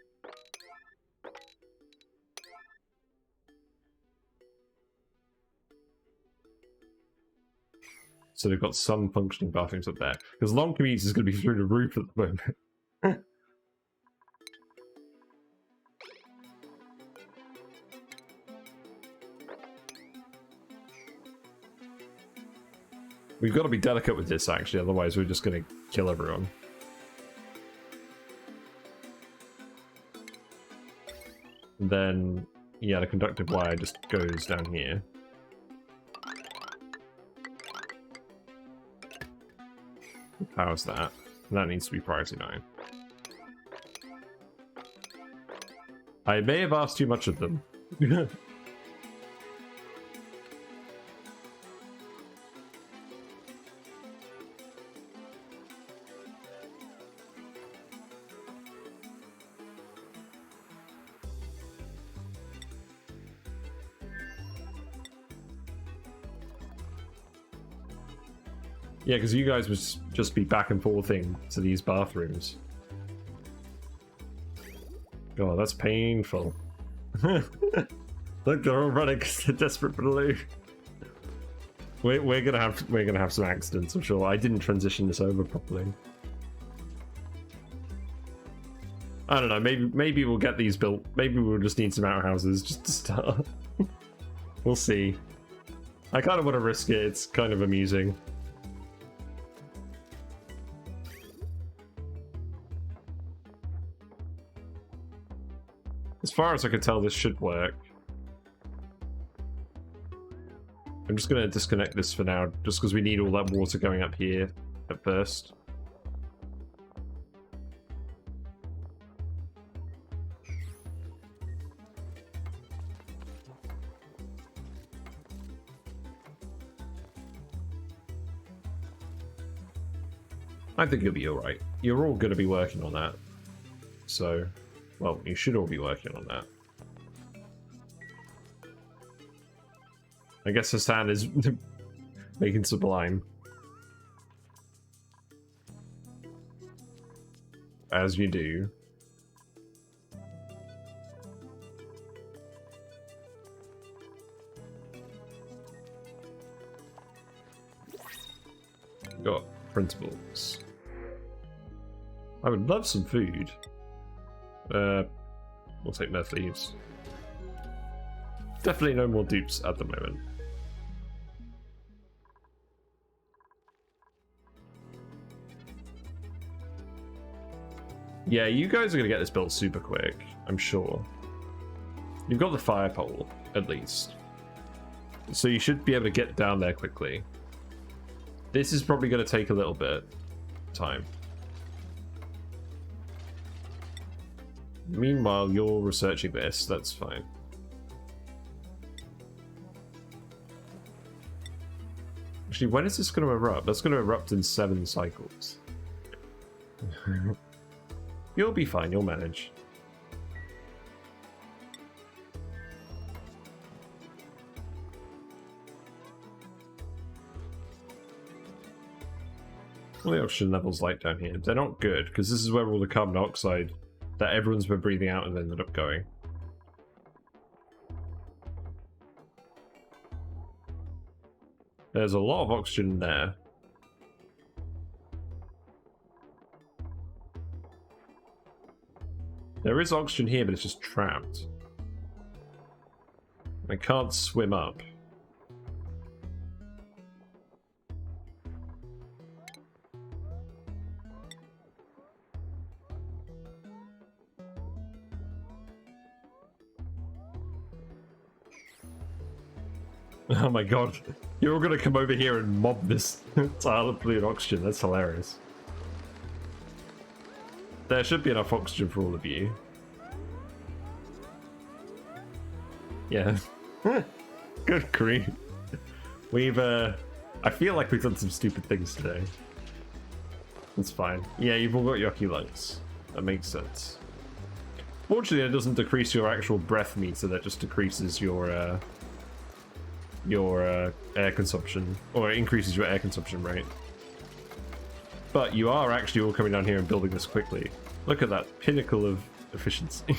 So they've got some functioning bathrooms up there. Because long commutes is going to be through the roof at the moment. We've got to be delicate with this, actually, otherwise we're just going to kill everyone. And then, yeah, the conductive wire just goes down here. How's that? That needs to be priority 9. I may have asked too much of them. Yeah, because you guys would just be back and forthing to these bathrooms. God, that's painful. Look, they're all running because they're desperate for the loot. We're gonna have some accidents, I'm sure. I didn't transition this over properly. I don't know. Maybe we'll get these built. Maybe we'll just need some outhouses just to start. We'll see. I kind of want to risk it. It's kind of amusing. As far as I can tell, this should work. I'm just going to disconnect this for now, just because we need all that water going up here at first. I think you'll be alright. You're all going to be working on that. So, well, you should all be working on that. I guess Hassan is making sublime. As you do. Got printables. I would love some food. We'll take meth leaves. Definitely no more dupes at the moment. Yeah, you guys are going to get this built super quick, I'm sure. You've got the fire pole, at least. So you should be able to get down there quickly. This is probably going to take a little bit of time. Meanwhile, you're researching this, that's fine. Actually, when is this going to erupt? That's going to erupt in 7 cycles. You'll be fine, you'll manage. What are the oxygen levels like down here? They're not good, because this is where all the carbon dioxide that everyone's been breathing out and ended up going. There's a lot of oxygen there. There is oxygen here, but it's just trapped. I can't swim up. Oh my god. You're all gonna come over here and mob this tile of blue oxygen. That's hilarious. There should be enough oxygen for all of you. Yeah. Good grief. We've, I feel like we've done some stupid things today. It's fine. Yeah, you've all got yucky lungs. That makes sense. Fortunately, it doesn't decrease your actual breath meter, that just decreases your air consumption, or it increases your air consumption rate. But you are actually all coming down here and building this quickly. Look at that pinnacle of efficiency.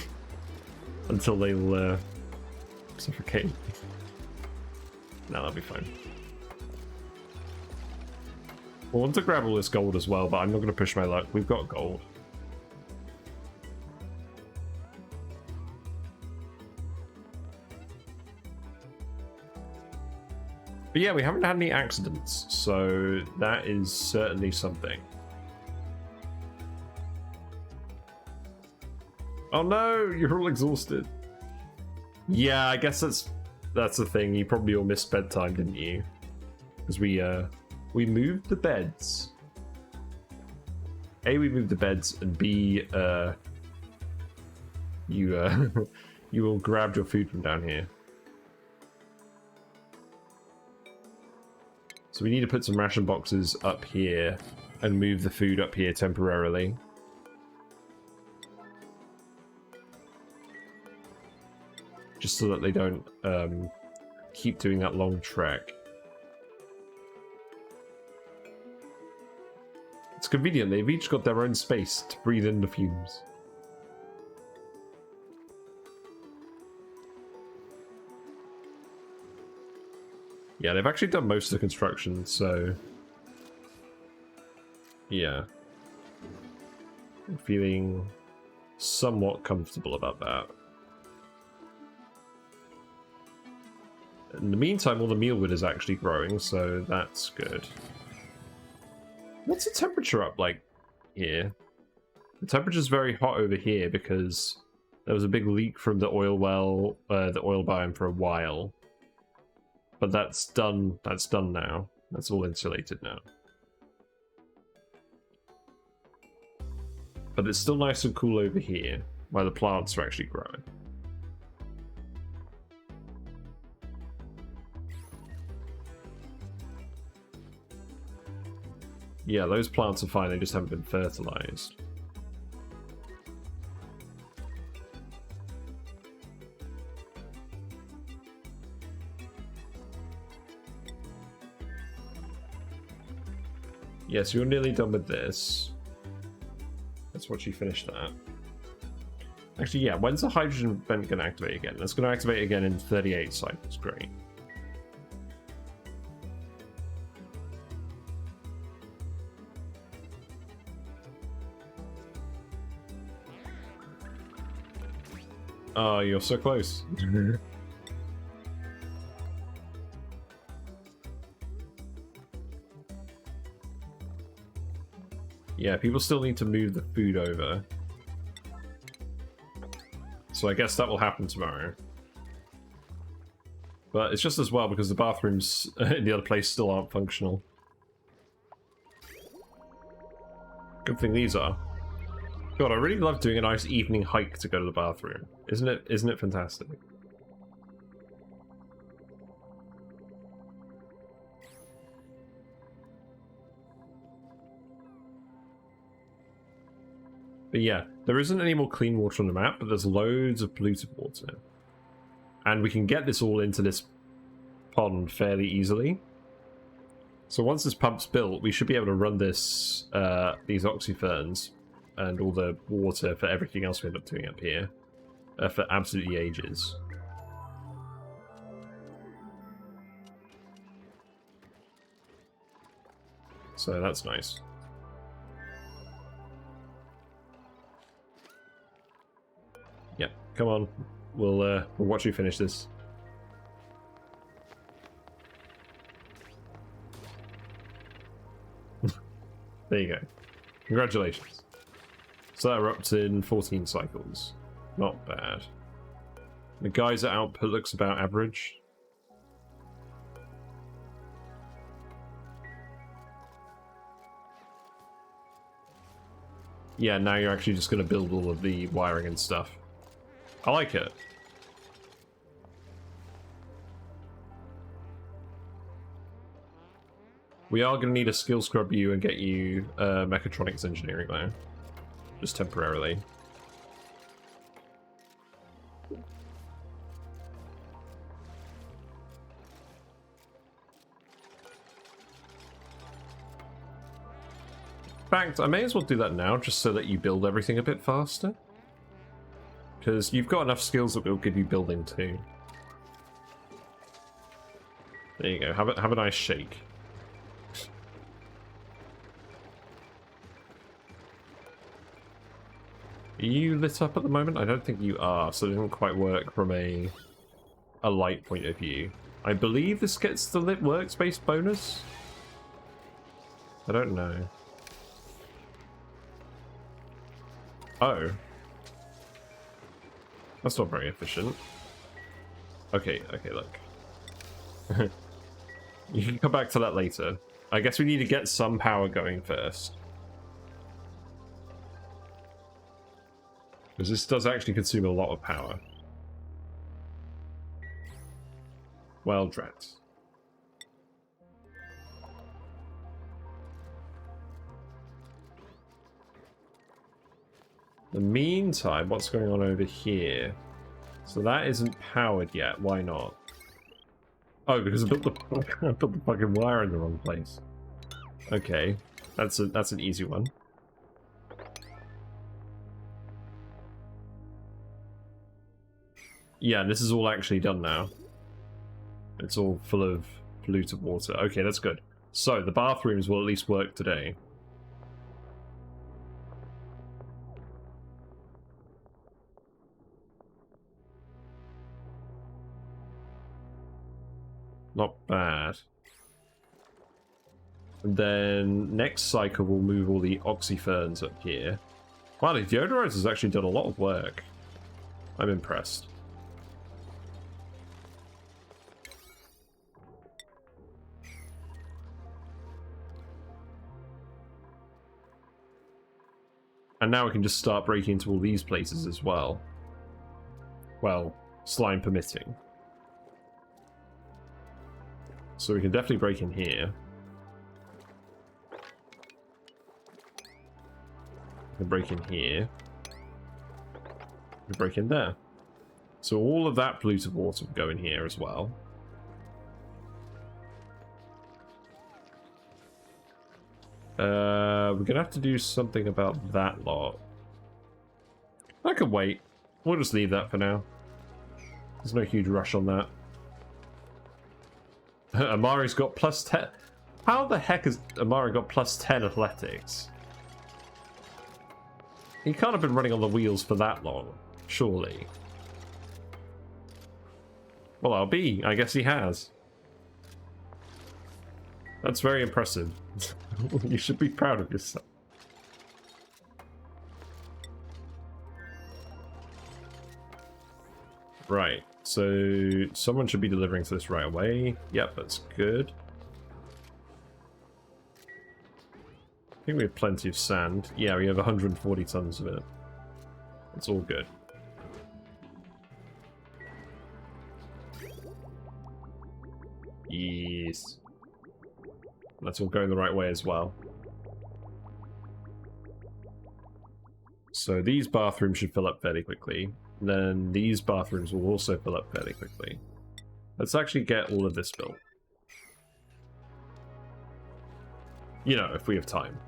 Until they'll suffocate. No, that'll be fine. I want to grab all this gold as well, but I'm not going to push my luck. We've got gold. But yeah, we haven't had any accidents, so that is certainly something. Oh no, you're all exhausted. Yeah, I guess that's the thing. You probably all missed bedtime, didn't you? Because we moved the beds. A, we moved the beds, and B, you you all grabbed your food from down here. So we need to put some ration boxes up here and move the food up here temporarily. Just so that they don't keep doing that long trek. It's convenient, they've each got their own space to breathe in the fumes. Yeah, they've actually done most of the construction, so... yeah. I'm feeling somewhat comfortable about that. In the meantime, all the mealwood is actually growing, so that's good. What's the temperature up like here? The temperature's very hot over here because there was a big leak from the oil well, the oil biome for a while. But that's done now. That's all insulated now. But it's still nice and cool over here, where the plants are actually growing. Yeah, those plants are fine, they just haven't been fertilized. Yes, you're nearly done with this. Let's watch you finish that. Actually, yeah, when's the hydrogen vent going to activate again? It's going to activate again in 38 cycles. Great. Oh, you're so close. Yeah, people still need to move the food over. So I guess that will happen tomorrow. But it's just as well because the bathrooms in the other place still aren't functional. Good thing these are. God, I really love doing a nice evening hike to go to the bathroom. Isn't it fantastic? But yeah, there isn't any more clean water on the map, but there's loads of polluted water. And we can get this all into this pond fairly easily. So once this pump's built, we should be able to run this, these oxyferns and all the water for everything else we end up doing up here for absolutely ages. So that's nice. Yeah, come on. We'll watch you finish this. There you go. Congratulations. So that erupts in 14 cycles. Not bad. The geyser output looks about average. Yeah, now you're actually just going to build all of the wiring and stuff. I like it. We are going to need a skill scrub you and get you mechatronics engineering though. Just temporarily. In fact, I may as well do that now just so that you build everything a bit faster. Because you've got enough skills that will give you building too. There you go, have a nice shake. Are you lit up at the moment? I don't think you are, so it doesn't quite work from a light point of view. I believe this gets the lit workspace bonus? I don't know. Oh. That's not very efficient. Okay, look. You can come back to that later. I guess we need to get some power going first. Because this does actually consume a lot of power. Well, drat. In the meantime, what's going on over here? So that isn't powered yet. Why not? Oh, because I built the fucking wire in the wrong place. Okay, that's an easy one. Yeah, this is all actually done now. It's all full of polluted water. Okay, that's good. So, the bathrooms will at least work today. Not bad. And then, next cycle we'll move all the oxyferns up here. Wow, the deodorizer has actually done a lot of work. I'm impressed. And now we can just start breaking into all these places as well. Well, slime permitting. So we can definitely break in here. We break in here. We break in there. So all of that polluted water will go in here as well. We're gonna have to do something about that lot. I can wait. We'll just leave that for now. There's no huge rush on that. Amari's got plus 10. How the heck has Amari got plus 10 athletics? He can't have been running on the wheels for that long, surely. Well, I guess he has. That's very impressive. You should be proud of yourself. Right, so someone should be delivering to this right away. Yep, that's good. I think we have plenty of sand. Yeah, we have 140 tons of it. It's all good. Yes. That's all going the right way as well. So these bathrooms should fill up fairly quickly. Then these bathrooms will also fill up fairly quickly. Let's actually get all of this built. You know, if we have time.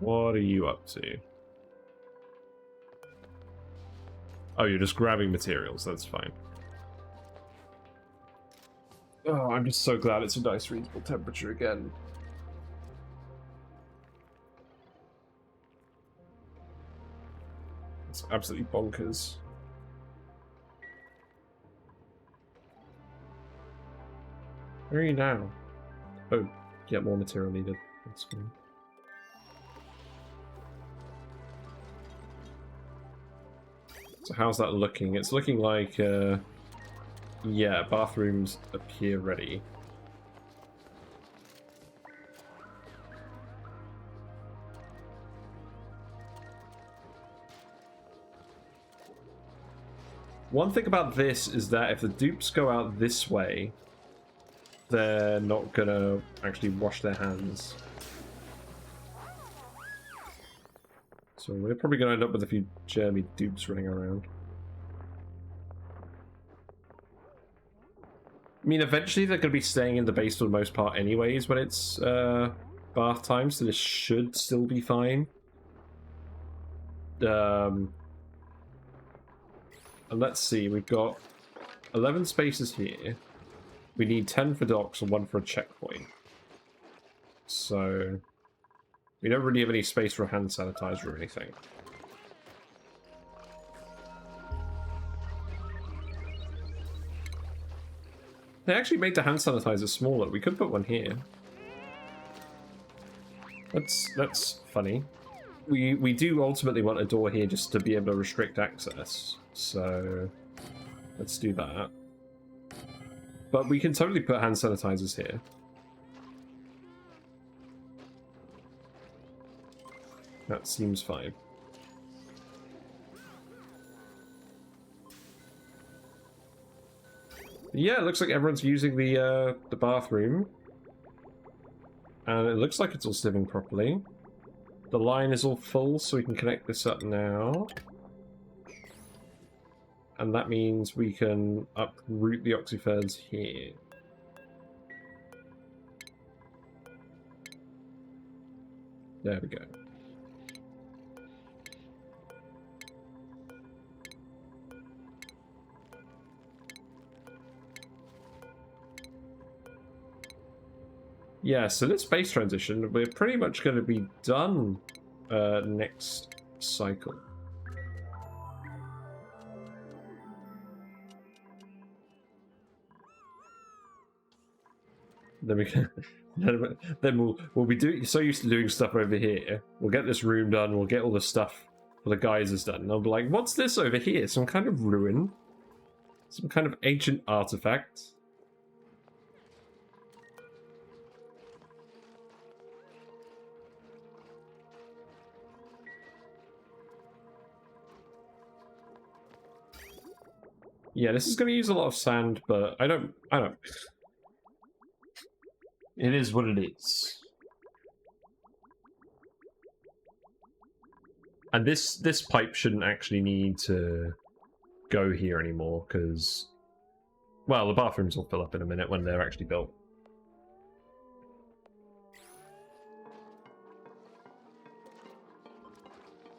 What are you up to? Oh, you're just grabbing materials. That's fine. Oh, I'm just so glad it's a nice reasonable temperature again. It's absolutely bonkers. Where are you now? Oh, get more material needed. That's fine. So how's that looking? It's looking like, yeah, bathrooms appear ready. One thing about this is that if the dupes go out this way, they're not gonna actually wash their hands. So we're probably gonna end up with a few germy dupes running around. I mean, eventually they're going to be staying in the base for the most part anyways when it's bath time, so this should still be fine. And let's see, we've got 11 spaces here. We need 10 for docks and 1 for a checkpoint. So we don't really have any space for a hand sanitizer or anything. They actually made the hand sanitizer smaller. We could put one here. That's funny. We do ultimately want a door here just to be able to restrict access. So let's do that. But we can totally put hand sanitizers here. That seems fine. Yeah, it looks like everyone's using the bathroom. And it looks like it's all sieving properly. The line is all full, so we can connect this up now. And that means we can uproot the oxyferns here. There we go. Yeah, so this base transition, we're pretty much going to be done next cycle. Then we can, then we'll be so used to doing stuff over here. We'll get this room done. We'll get all the stuff for the geysers done. And I'll be like, "What's this over here? Some kind of ruin? Some kind of ancient artifact?" Yeah, this is going to use a lot of sand, but I don't. It is what it is. And this pipe shouldn't actually need to go here anymore, because, well, the bathrooms will fill up in a minute when they're actually built.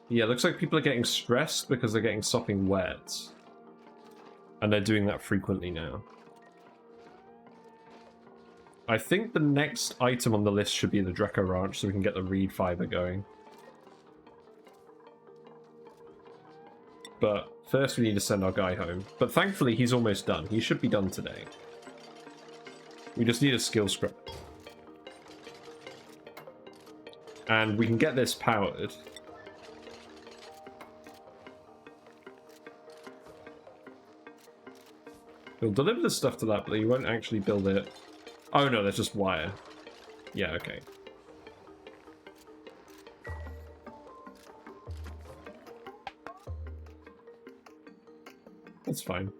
Yeah, looks like people are getting stressed because they're getting sopping wet. And they're doing that frequently now. I think the next item on the list should be the Draco Ranch so we can get the reed fiber going. But first we need to send our guy home. But thankfully he's almost done. He should be done today. We just need a skill script. And we can get this powered. We'll deliver the stuff to that, but you won't actually build it. Oh no, that's just wire. Yeah, okay. That's fine.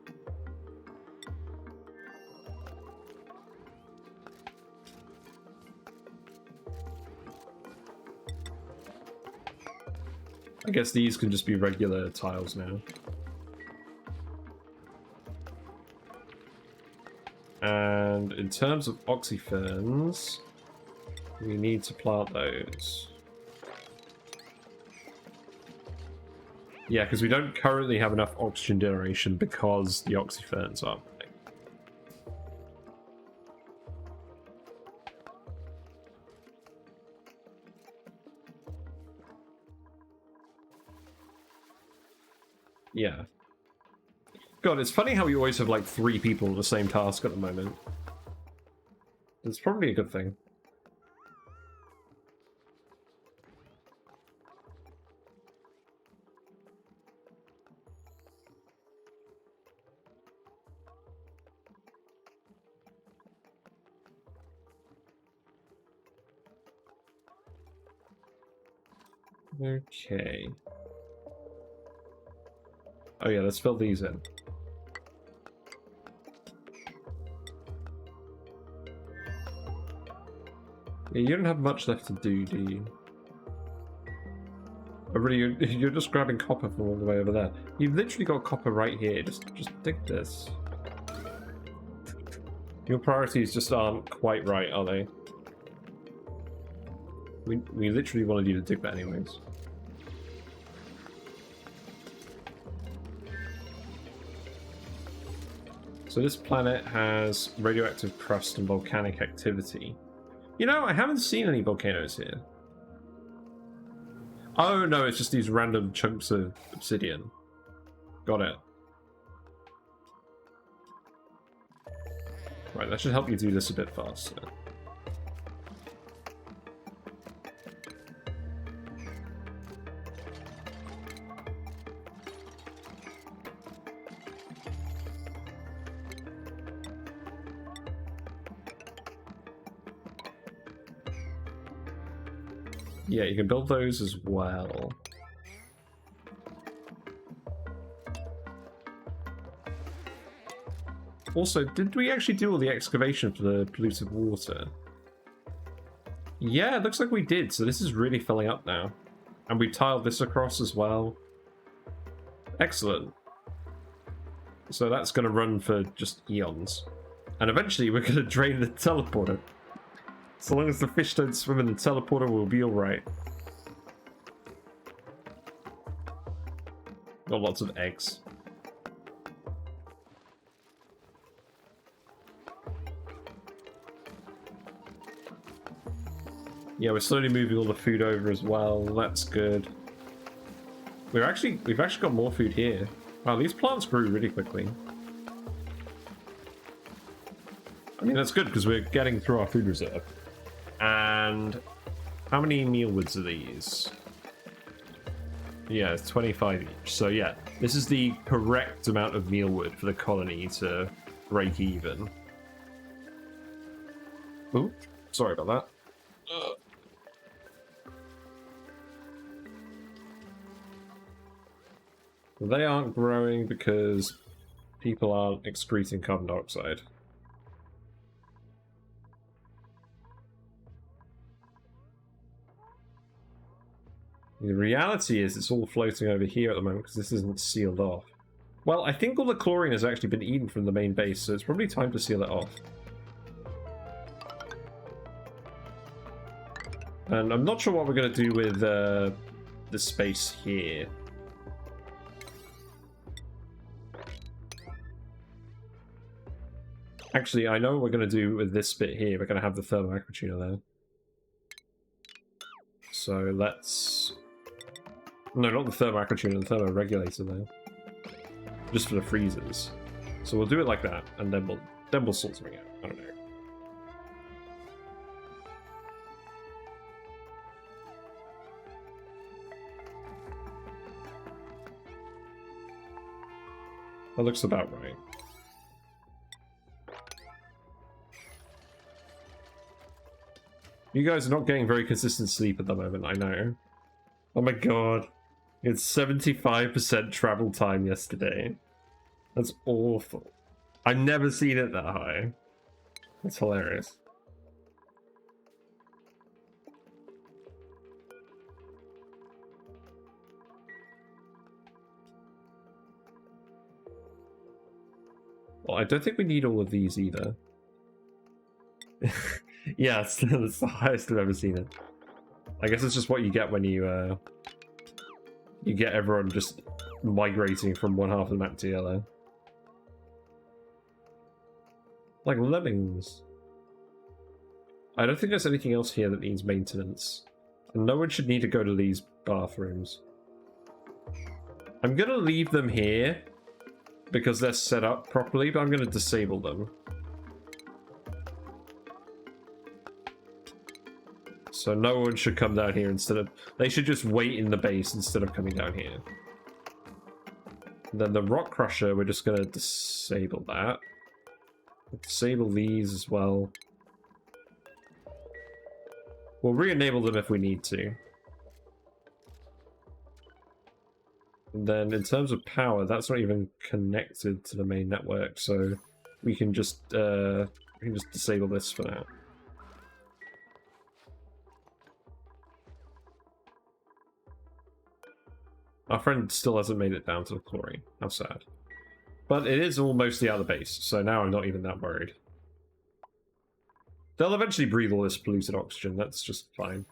I guess these can just be regular tiles now. And in terms of oxyferns, we need to plant those. Yeah, because we don't currently have enough oxygen generation because the oxyferns aren't. Yeah. God, it's funny how we always have like 3 people on the same task at the moment. It's probably a good thing. Okay. Oh yeah, let's fill these in. Yeah, you don't have much left to do you? Oh, really, you're just grabbing copper from all the way over there. You've literally got copper right here. Just dig this. Your priorities just aren't quite right, are they? We literally wanted you to dig that anyways. So this planet has radioactive crust and volcanic activity. You know, I haven't seen any volcanoes here. Oh no, it's just these random chunks of obsidian. Got it. Right, that should help you do this a bit faster. Yeah, you can build those as well. Also, did we actually do all the excavation for the polluted water? Yeah, it looks like we did, so this is really filling up now. And we tiled this across as well. Excellent. So that's going to run for just eons. And eventually we're going to drain the teleporter. So long as the fish don't swim in the teleporter, we'll be alright. Got lots of eggs. Yeah, we're slowly moving all the food over as well. That's good. We've actually got more food here. Wow, these plants grew really quickly. I mean, that's good because we're getting through our food reserve. And how many mealwoods are these? Yeah, it's 25 each. So yeah, this is the correct amount of mealwood for the colony to break even. Ooh, sorry about that. They aren't growing because people aren't excreting carbon dioxide. The reality is it's all floating over here at the moment because this isn't sealed off. Well, I think all the chlorine has actually been eaten from the main base, so it's probably time to seal it off. And I'm not sure what we're going to do with the space here. Actually, I know what we're going to do with this bit here. We're going to have the thermal aquatuner there. So let's... No, not the thermal aquatuner, the thermal regulator there. Just for the freezers. So we'll do it like that, and then we'll sort something out. I don't know. That looks about right. You guys are not getting very consistent sleep at the moment, I know. Oh my god. It's 75% travel time yesterday. That's awful. I've never seen it that high. That's hilarious. Well, I don't think we need all of these either. Yeah, it's the highest I've ever seen it. I guess it's just what you get when you get everyone just migrating from one half of the map to the other. Like lemmings. I don't think there's anything else here that needs maintenance. And no one should need to go to these bathrooms. I'm gonna leave them here because they're set up properly, but I'm gonna disable them. So no one should come down here instead of... They should just wait in the base instead of coming down here. And then the rock crusher, we're just going to disable that. Disable these as well. We'll re-enable them if we need to. And then in terms of power, that's not even connected to the main network, so we can just disable this for now. Our friend still hasn't made it down to the chlorine. How sad. But it is all mostly out of the base, so now I'm not even that worried. They'll eventually breathe all this polluted oxygen, that's just fine.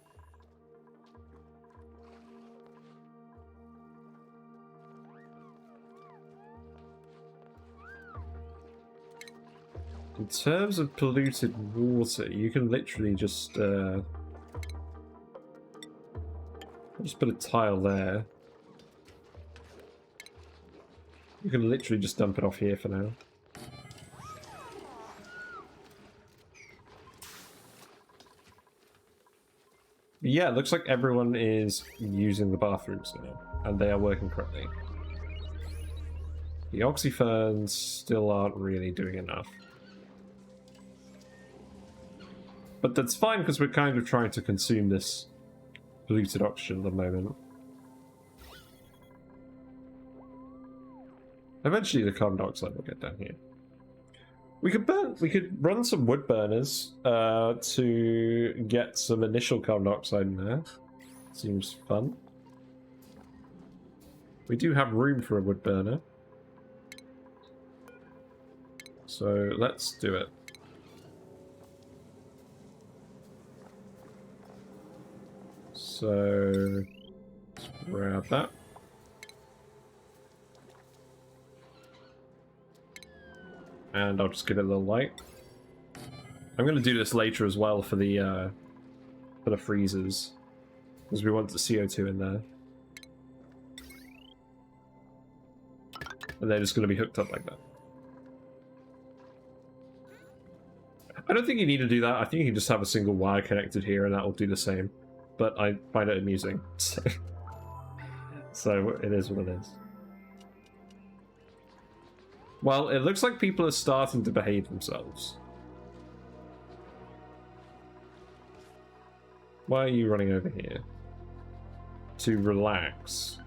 In terms of polluted water, you can literally just put a tile there. You can literally just dump it off here for now. But yeah, it looks like everyone is using the bathrooms now, and they are working correctly. The oxyferns still aren't really doing enough. But that's fine, because we're kind of trying to consume this polluted oxygen at the moment. Eventually the carbon dioxide will get down here. We could run some wood burners to get some initial carbon dioxide in there. Seems fun. We do have room for a wood burner. So let's do it. So let's grab that. And I'll just give it a little light. I'm going to do this later as well for the freezers, because we want the CO2 in there. And they're just going to be hooked up like that. I don't think you need to do that. I think you can just have a single wire connected here and that will do the same. But I find it amusing. So it is what it is. Well, it looks like people are starting to behave themselves. Why are you running over here? To relax.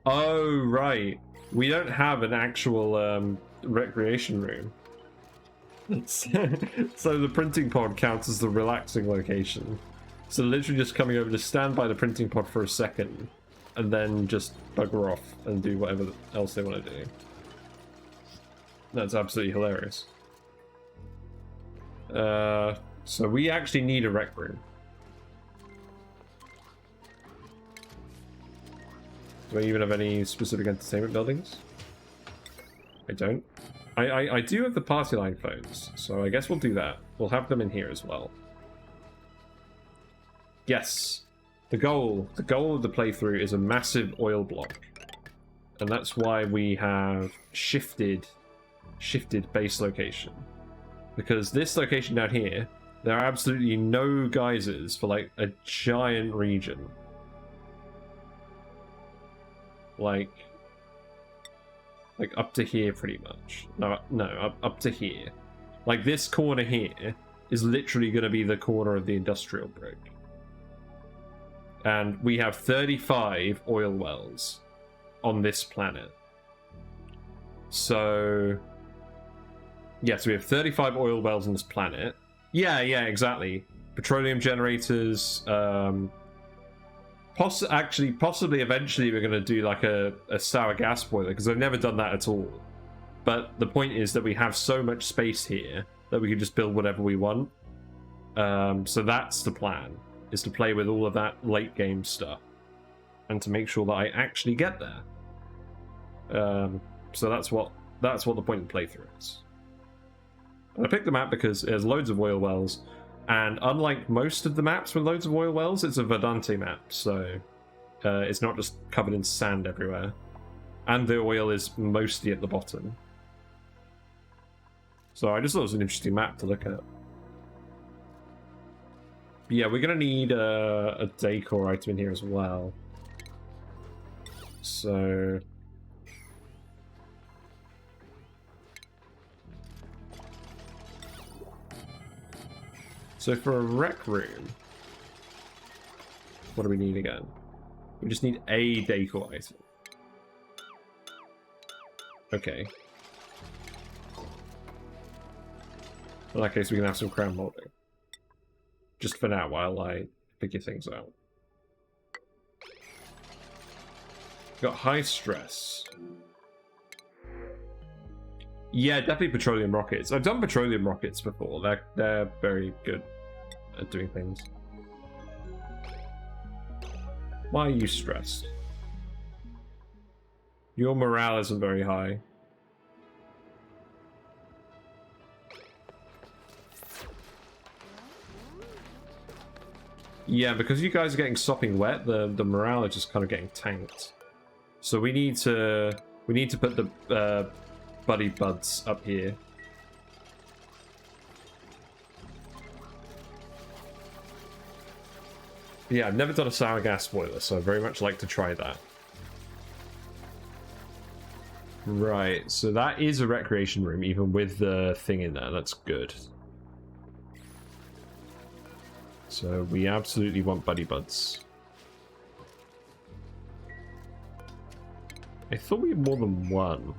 Oh, right. We don't have an actual recreation room. So the printing pod counts as the relaxing location. So literally just coming over to stand by the printing pod for a second and then just bugger off and do whatever else they want to do. That's absolutely hilarious. So we actually need a rec room. Do I even have any specific entertainment buildings? I don't. I do have the party line phones, so I guess we'll do that. We'll have them in here as well. Yes. The goal of the playthrough is a massive oil block. And that's why we have shifted base location. Because this location down here, there are absolutely no geysers for like a giant region. Like up to here pretty much. No, up to here. Like this corner here is literally going to be the corner of the industrial brick. And we have 35 oil wells on this planet. So yes, we have 35 oil wells on this planet. Yeah, exactly. Petroleum generators, possibly eventually we're going to do like a sour gas boiler, because I've never done that at all. But the point is that we have so much space here that we can just build whatever we want. So that's the plan, is to play with all of that late game stuff and to make sure that I actually get there. So that's what the point of the playthrough is. And I picked the map because there's loads of oil wells. And unlike most of the maps with loads of oil wells, it's a Verdante map, so it's not just covered in sand everywhere. And the oil is mostly at the bottom. So I just thought it was an interesting map to look at. But yeah, we're going to need a decor item in here as well. So for a rec room, what do we need again? We just need a decor item. Okay. In that case, we can have some crown molding. Just for now, while I figure things out. Got high stress. Yeah, definitely petroleum rockets. I've done petroleum rockets before. They're very good at doing things. Why are you stressed? Your morale isn't very high. Yeah, because you guys are getting sopping wet, the morale is just kind of getting tanked. So we need to put the buddy buds up here. Yeah, I've never done a sour gas boiler, so I'd very much like to try that. Right, so that is a recreation room, even with the thing in there. That's good. So we absolutely want buddy buds. I thought we had more than one.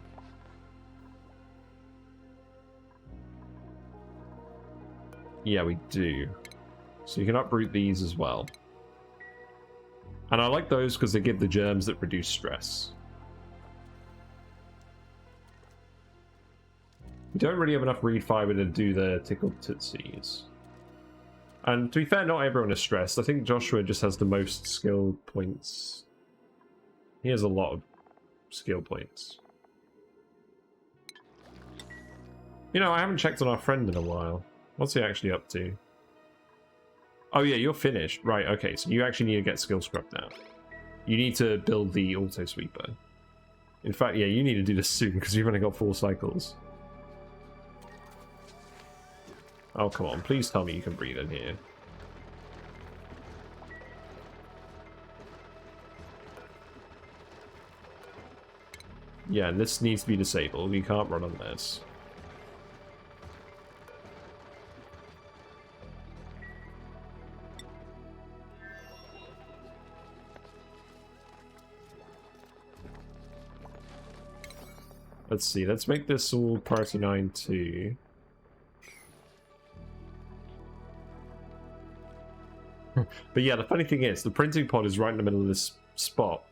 Yeah, we do. So you can uproot these as well. And I like those because they give the germs that reduce stress. We don't really have enough reed fiber to do the tickled tootsies. And to be fair, not everyone is stressed. I think Joshua just has the most skill points. He has a lot of skill points. You know, I haven't checked on our friend in a while. What's he actually up to? Oh yeah, you're finished. Right, okay, so you actually need to get skill scrub now. You need to build the auto sweeper. In fact, yeah, you need to do this soon because you've only got 4 cycles. Oh, come on, please tell me you can breathe in here. Yeah, and this needs to be disabled. You can't run on this. Let's see, let's make this all priority 9 too. But yeah, the funny thing is, the printing pod is right in the middle of this spot.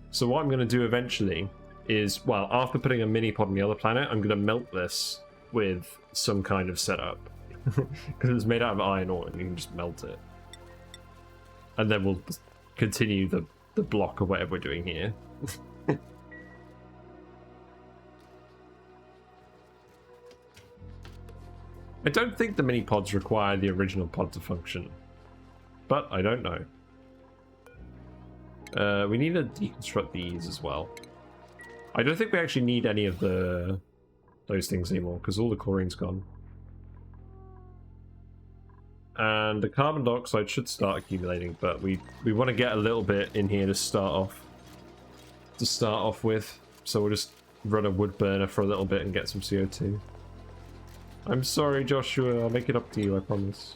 So what I'm going to do eventually is, well, after putting a mini pod on the other planet, I'm going to melt this with some kind of setup. Because it's made out of iron ore and you can just melt it. And then we'll continue the block of whatever we're doing here. I don't think the mini pods require the original pod to function, but I don't know. We need to deconstruct these as well. I don't think we actually need any of those things anymore because all the chlorine's gone. And the carbon dioxide should start accumulating, but we want to get a little bit in here to start off with. So we'll just run a wood burner for a little bit and get some CO2. I'm sorry, Joshua. I'll make it up to you, I promise.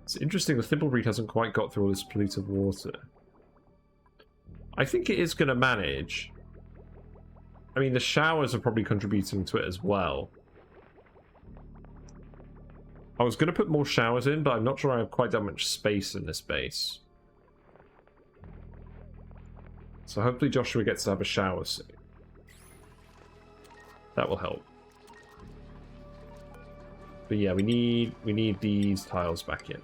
It's interesting, the Thimbleweed hasn't quite got through all this polluted water. I think it is going to manage. I mean, the showers are probably contributing to it as well. I was going to put more showers in, but I'm not sure I have quite that much space in this base. So hopefully Joshua gets to have a shower soon. That will help. But yeah, we need these tiles back in.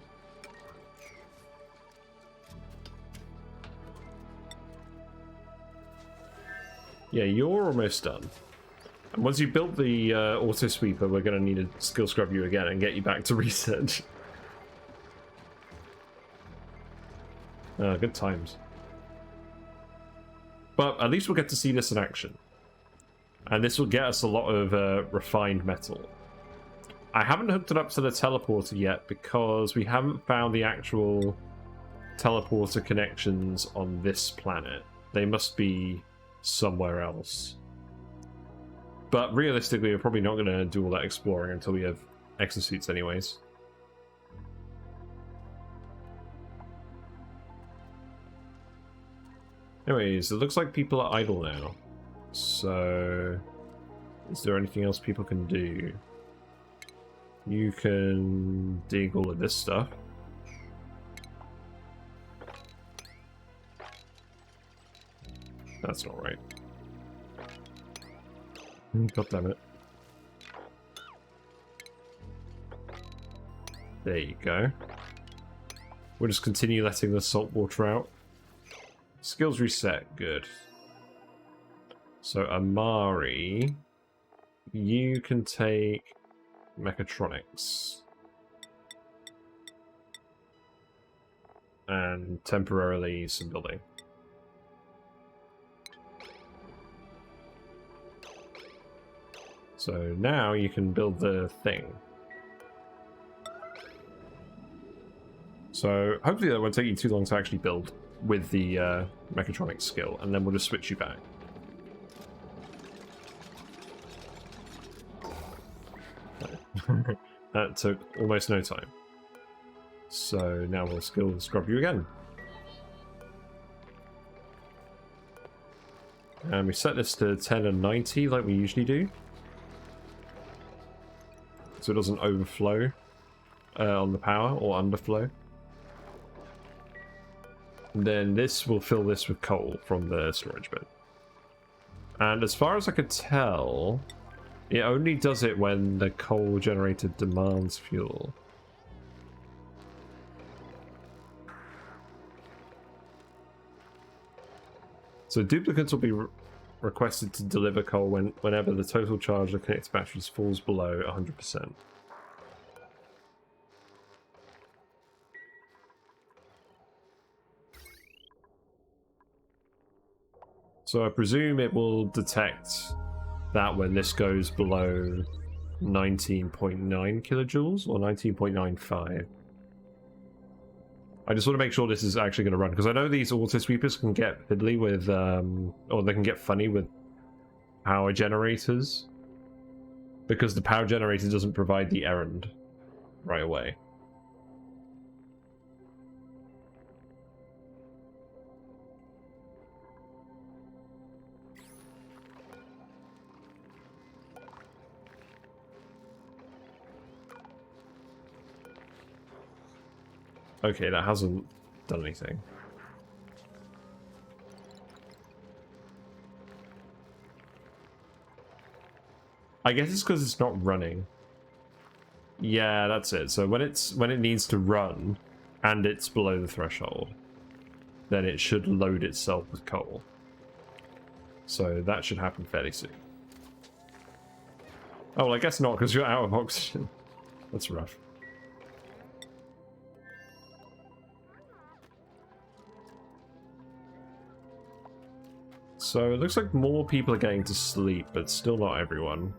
Yeah, you're almost done. And once you built the auto sweeper, we're going to need to skill scrub you again and get you back to research. Good times. But at least we'll get to see this in action. And this will get us a lot of refined metal. I haven't hooked it up to the teleporter yet because we haven't found the actual teleporter connections on this planet. They must be somewhere else. But realistically, we're probably not going to do all that exploring until we have exosuits anyways. Anyways, it looks like people are idle now. So, is there anything else people can do? You can dig all of this stuff. That's not right. God damn it. There you go. We'll just continue letting the salt water out. Skills reset, good. So Amari, you can take mechatronics. And temporarily some building. So now you can build the thing. So hopefully that won't take you too long to actually build with the mechatronics skill, and then we'll just switch you back. That took almost no time. So now we'll skill scrub you again. And we set this to 10 and 90 like we usually do. So it doesn't overflow on the power or underflow. And then this will fill this with coal from the storage bin. And as far as I could tell, it only does it when the coal generator demands fuel. So duplicates will be requested to deliver coal whenever the total charge of connected batteries falls below 100%. So I presume it will detect that when this goes below 19.9 kilojoules or 19.95. I just want to make sure this is actually going to run, because I know these auto sweepers can get fiddly with, or they can get funny with power generators, because the power generator doesn't provide the errand. right away. Okay, that hasn't done anything. I guess it's because it's not running. Yeah, that's it. So when it needs to run and it's below the threshold, then it should load itself with coal. So that should happen fairly soon. Oh, well, I guess not, because you're out of oxygen. That's rough. So it looks like more people are getting to sleep, but still not everyone.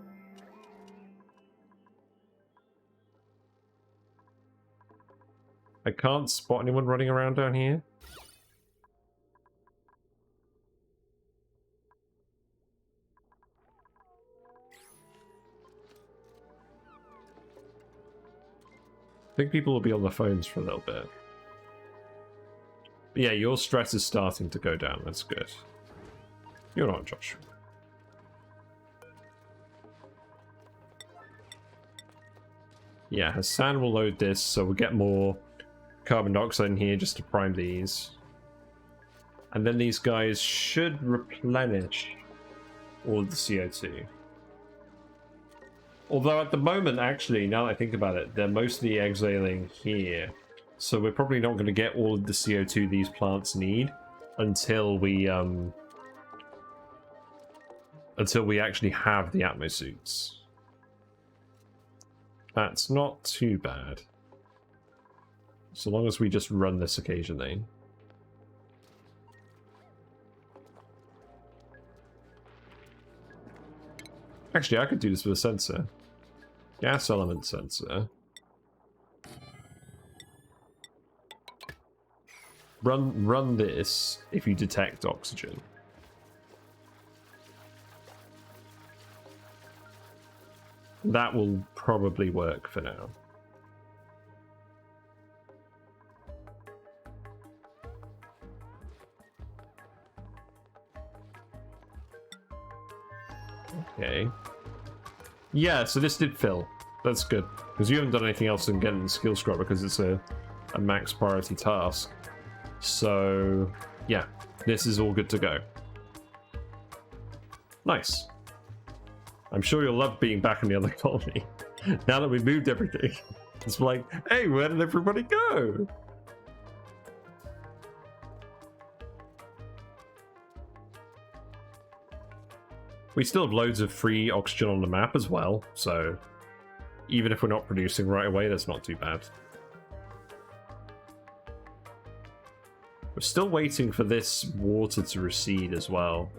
I can't spot anyone running around down here. I think people will be on their phones for a little bit. But yeah, your stress is starting to go down. That's good. You're not, Josh. Yeah, Hassan will load this, so we'll get more carbon dioxide in here just to prime these. And then these guys should replenish all of the CO2. Although at the moment, actually, now that I think about it, they're mostly exhaling here. So we're probably not going to get all of the CO2 these plants need until we actually have the atmosuits. That's not too bad. So long as we just run this occasionally. Actually, I could do this with a sensor. Gas element sensor. Run this if you detect oxygen. That will probably work for now. Okay. Yeah, so this did fill. That's good. Because you haven't done anything else than getting the skill scrubber because it's a max priority task. So, yeah. This is all good to go. Nice. I'm sure you'll love being back in the other colony. Now that we've moved everything. It's like, hey, where did everybody go? We still have loads of free oxygen on the map as well, so even if we're not producing right away, that's not too bad. We're still waiting for this water to recede as well.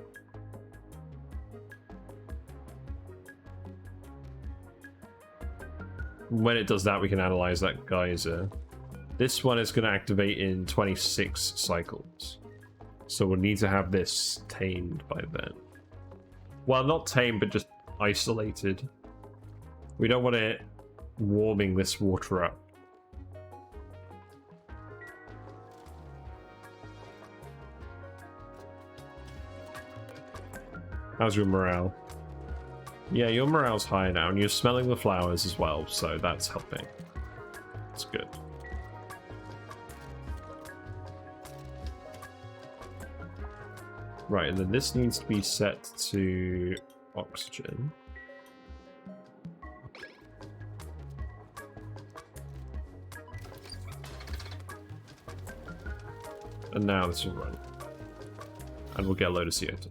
When it does that, we can analyze that geyser. This one is going to activate in 26 cycles. So we'll need to have this tamed by then. Well, not tamed, but just isolated. We don't want it warming this water up. How's your morale? Yeah, your morale's high now, and you're smelling the flowers as well, so that's helping. That's good. Right, and then this needs to be set to oxygen. And now this will run. And we'll get a load of CO2.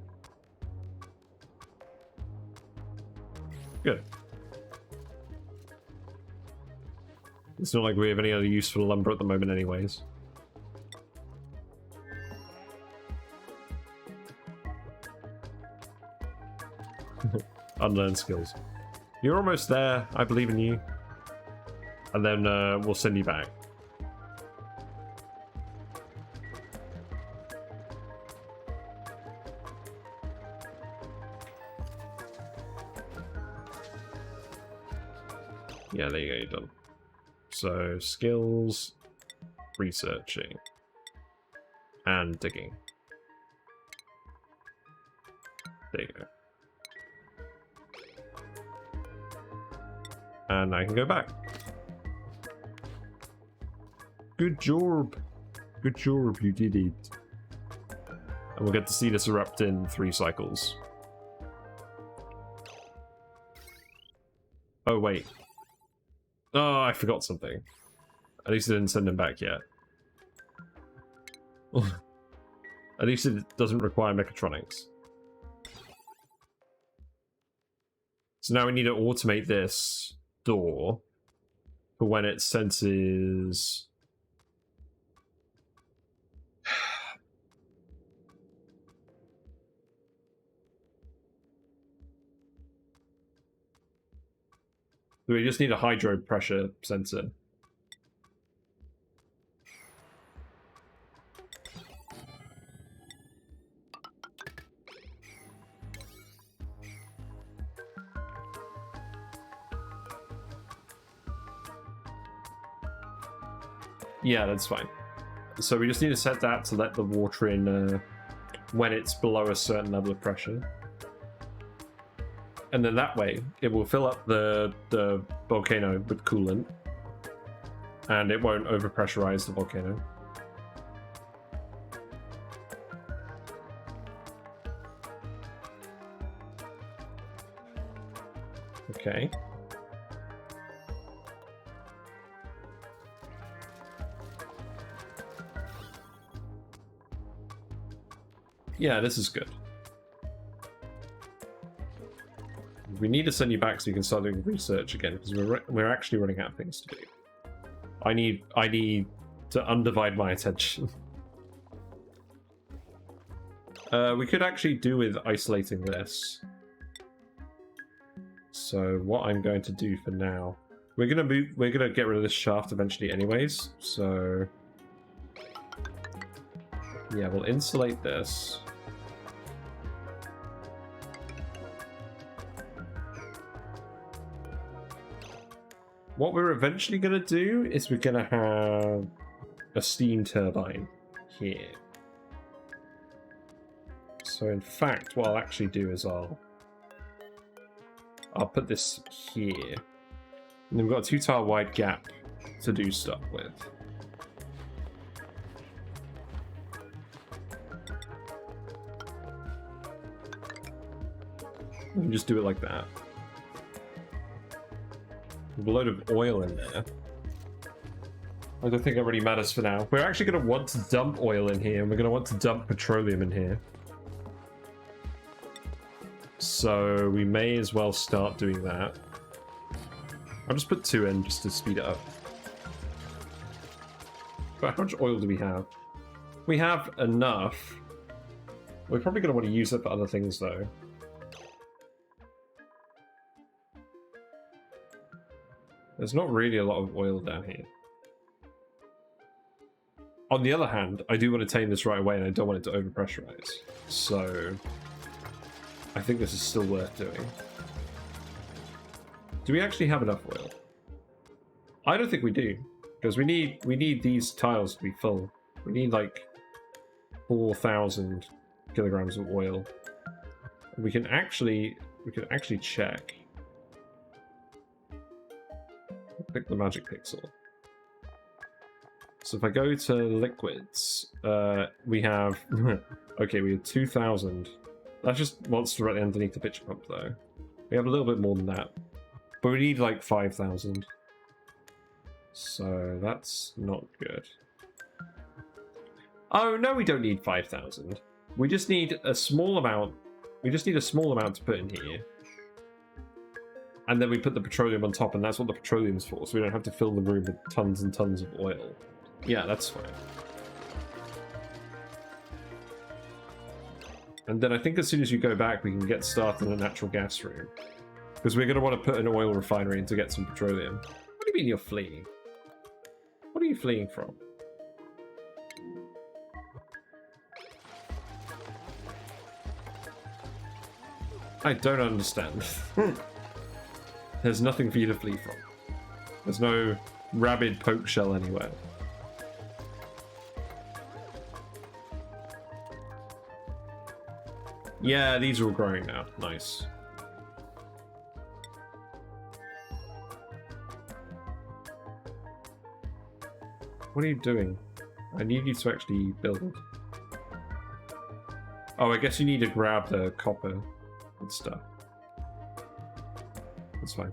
Good. It's not like we have any other use for lumber at the moment anyways. Unlearned skills. You're almost there. I believe in you. And then we'll send you back. Yeah, there you go, you're done. So skills, researching, and digging. There you go. And I can go back. Good job. Good job, you did it. And we'll get to see this erupt in 3 cycles. Oh, wait. Oh, I forgot something. At least I didn't send him back yet. At least it doesn't require mechatronics. So now we need to automate this door for when it senses... We just need a hydro pressure sensor. Yeah, that's fine. So we just need to set that to let the water in when it's below a certain level of pressure. And then that way, it will fill up the volcano with coolant. And it won't overpressurize the volcano. Okay. Yeah, this is good. We need to send you back so you can start doing research again, because we're actually running out of things to do. I need to undivide my attention. We could actually do with isolating this. So what I'm going to do for now, we're gonna get rid of this shaft eventually anyways, so yeah, we'll insulate this. What we're eventually going to do is we're going to have a steam turbine here. So in fact, what I'll actually do is I'll put this here. And then we've got a 2-tile wide gap to do stuff with. We can just do it like that. A load of oil in there. I don't think it really matters for now. We're actually going to want to dump oil in here, and we're going to want to dump petroleum in here. So we may as well start doing that. I'll just put 2 in just to speed it up. But how much oil do we have? We have enough. We're probably going to want to use it for other things, though. There's not really a lot of oil down here. On the other hand, I do want to tame this right away, and I don't want it to overpressurize. So I think this is still worth doing. Do we actually have enough oil? I don't think we do, because we need these tiles to be full. We need like 4,000 kilograms of oil. We can actually check. Pick the magic pixel. So if I go to liquids, we have okay, we have 2,000. That just wants directly underneath the pitcher pump, though. We have a little bit more than that, but we need like 5,000. So that's not good. Oh no, we don't need 5,000. We just need a small amount. We just need a small amount to put in here. And then we put the petroleum on top, and that's what the petroleum's for, so we don't have to fill the room with tons and tons of oil. Yeah, that's fine. And then I think as soon as you go back, we can get started in a natural gas room. Because we're going to want to put an oil refinery in to get some petroleum. What do you mean you're fleeing? What are you fleeing from? I don't understand. There's nothing for you to flee from. There's no rabid poke shell anywhere. Yeah, these are all growing now. Nice. What are you doing? I need you to actually build. Oh, I guess you need to grab the copper and stuff. That's fine.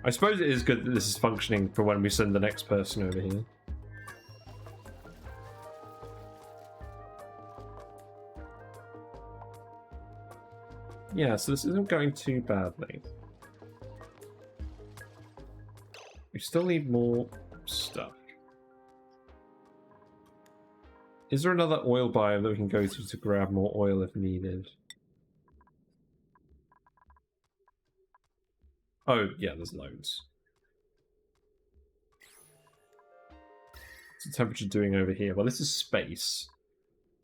I suppose it is good that this is functioning for when we send the next person over here. Yeah, so this isn't going too badly. We still need more stuff. Is there another oil biome that we can go to grab more oil if needed? Oh, yeah, there's loads. What's the temperature doing over here? Well, this is space.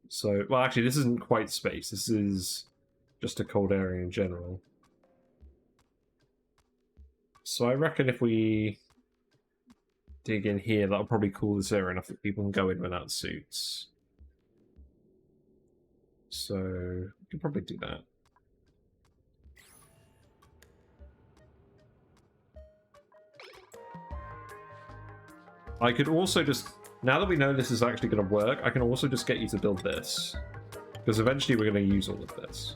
So, well, actually, this isn't quite space. This is just a cold area in general. So I reckon if we dig in here, that'll probably cool this area enough that people can go in without suits. So we can probably do that. I could also just, now that we know this is actually going to work, I can also just get you to build this. Because eventually we're going to use all of this.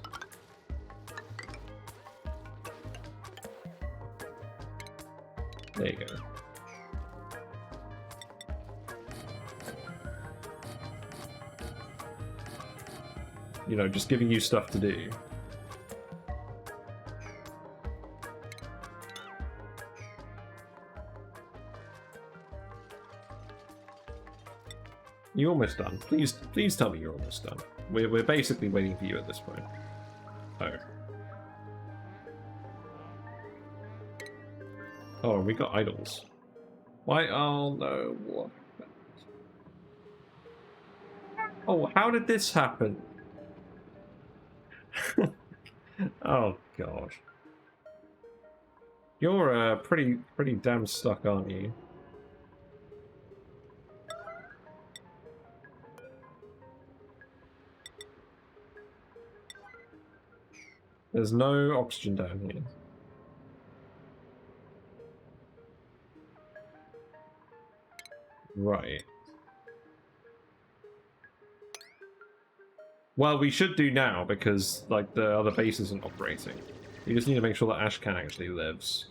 There you go. You know, just giving you stuff to do. You're almost done. Please tell me you're almost done. We're basically waiting for you at this point. Oh. Oh, we got idols. Why? Oh no. What? Oh, how did this happen? Oh gosh. You're pretty damn stuck, aren't you? There's no oxygen down here. Right. Well, we should do now because, like, the other base isn't operating. You just need to make sure that Ashcan actually lives.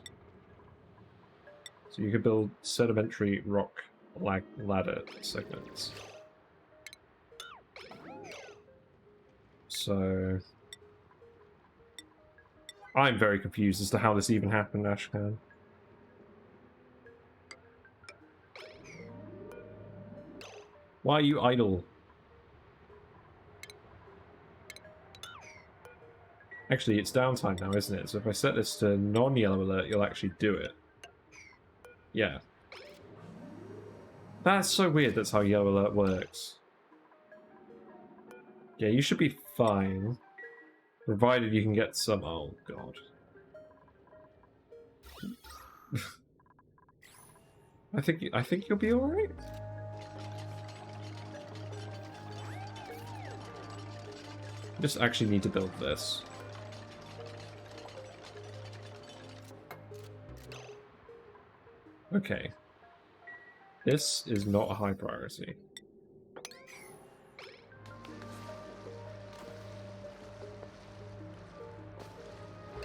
So you could build sedimentary rock ladder segments. So I'm very confused as to how this even happened, Ashcan. Why are you idle? Actually, it's downtime now, isn't it? So if I set this to non-yellow alert, you'll actually do it. Yeah. That's so weird that's how yellow alert works. Yeah, you should be fine. Provided you can get some... Oh, God. I think you'll be alright. Just actually need to build this. Okay. This is not a high priority.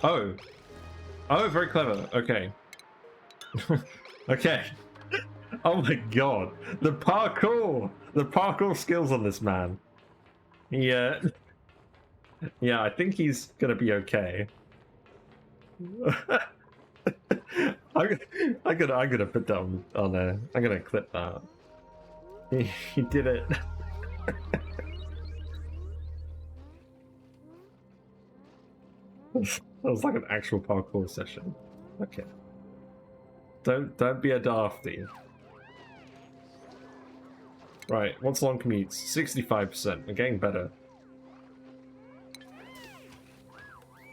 Oh. Oh, very clever. Okay. Okay. Oh my god. The parkour! The parkour skills on this man. Yeah. Yeah, I think he's gonna be okay. I'm gonna put that on there. I'm gonna clip that. He did it. That was like an actual parkour session. Okay. Don't be a dafty. Right, what's long commutes? 65%. We're getting better.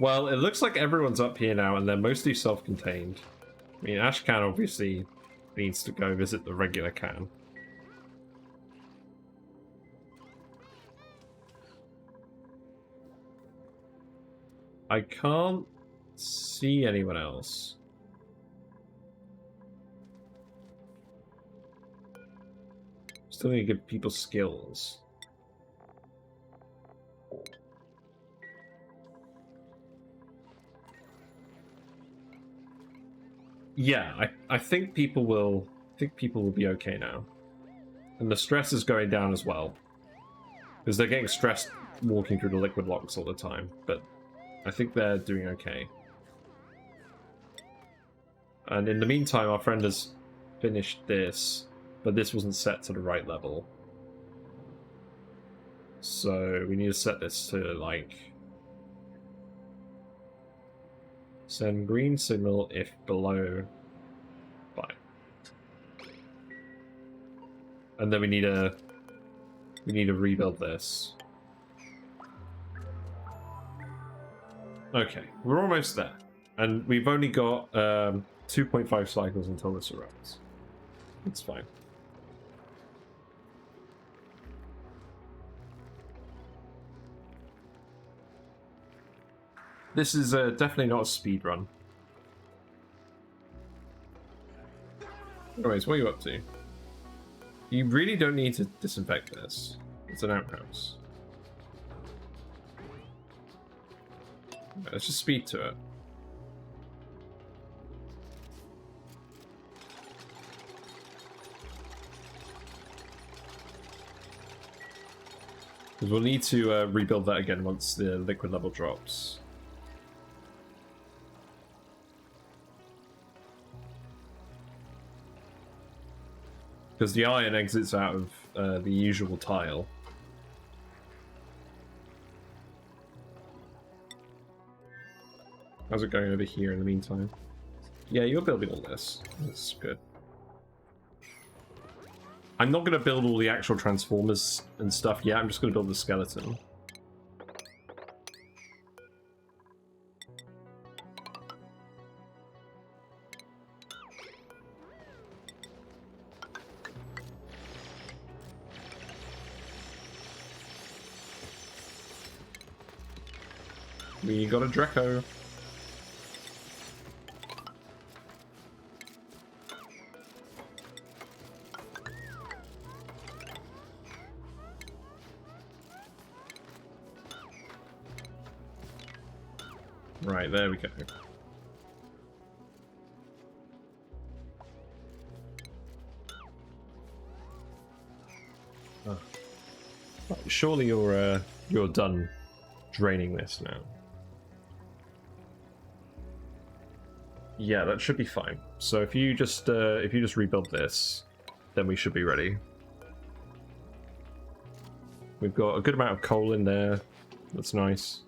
Well, it looks like everyone's up here now, and they're mostly self-contained. I mean, Ashcan obviously needs to go visit the regular can. I can't see anyone else. Still need to give people skills. Yeah, I think people will be okay now. And the stress is going down as well. Because they're getting stressed walking through the liquid locks all the time, but I think they're doing okay. And in the meantime, our friend has finished this, but this wasn't set to the right level. So we need to set this to, like... Send green signal if below 5. And then we need to rebuild this. Okay, we're almost there. And we've only got 2.5 cycles until this arrives. It's fine. This is definitely not a speed run. Anyways, what are you up to? You really don't need to disinfect this. It's an outhouse. Let's just speed to it. Because we'll need to rebuild that again once the liquid level drops. Because the iron exits out of the usual tile. How's it going over here in the meantime? Yeah, you're building all this. That's good. I'm not going to build all the actual transformers and stuff yet. I'm just going to build the skeleton. We got a Draco. Right, there we go. Oh. Surely you're done draining this now. Yeah, that should be fine. So if you just rebuild this, then we should be ready. We've got a good amount of coal in there. That's nice.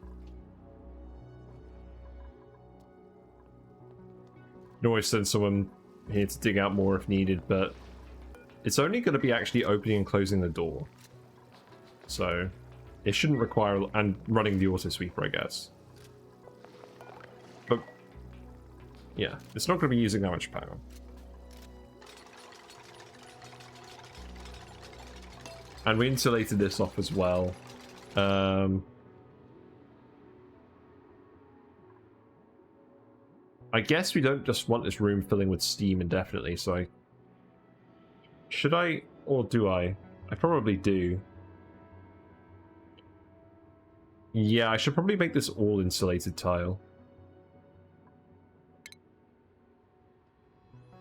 You can always send someone here to dig out more if needed, but it's only going to be actually opening and closing the door. So it shouldn't require, and running the auto sweeper, I guess. But yeah, it's not going to be using that much power. And we insulated this off as well. I guess we don't just want this room filling with steam indefinitely, so should I, or do I? I probably do. Yeah, I should probably make this all insulated tile.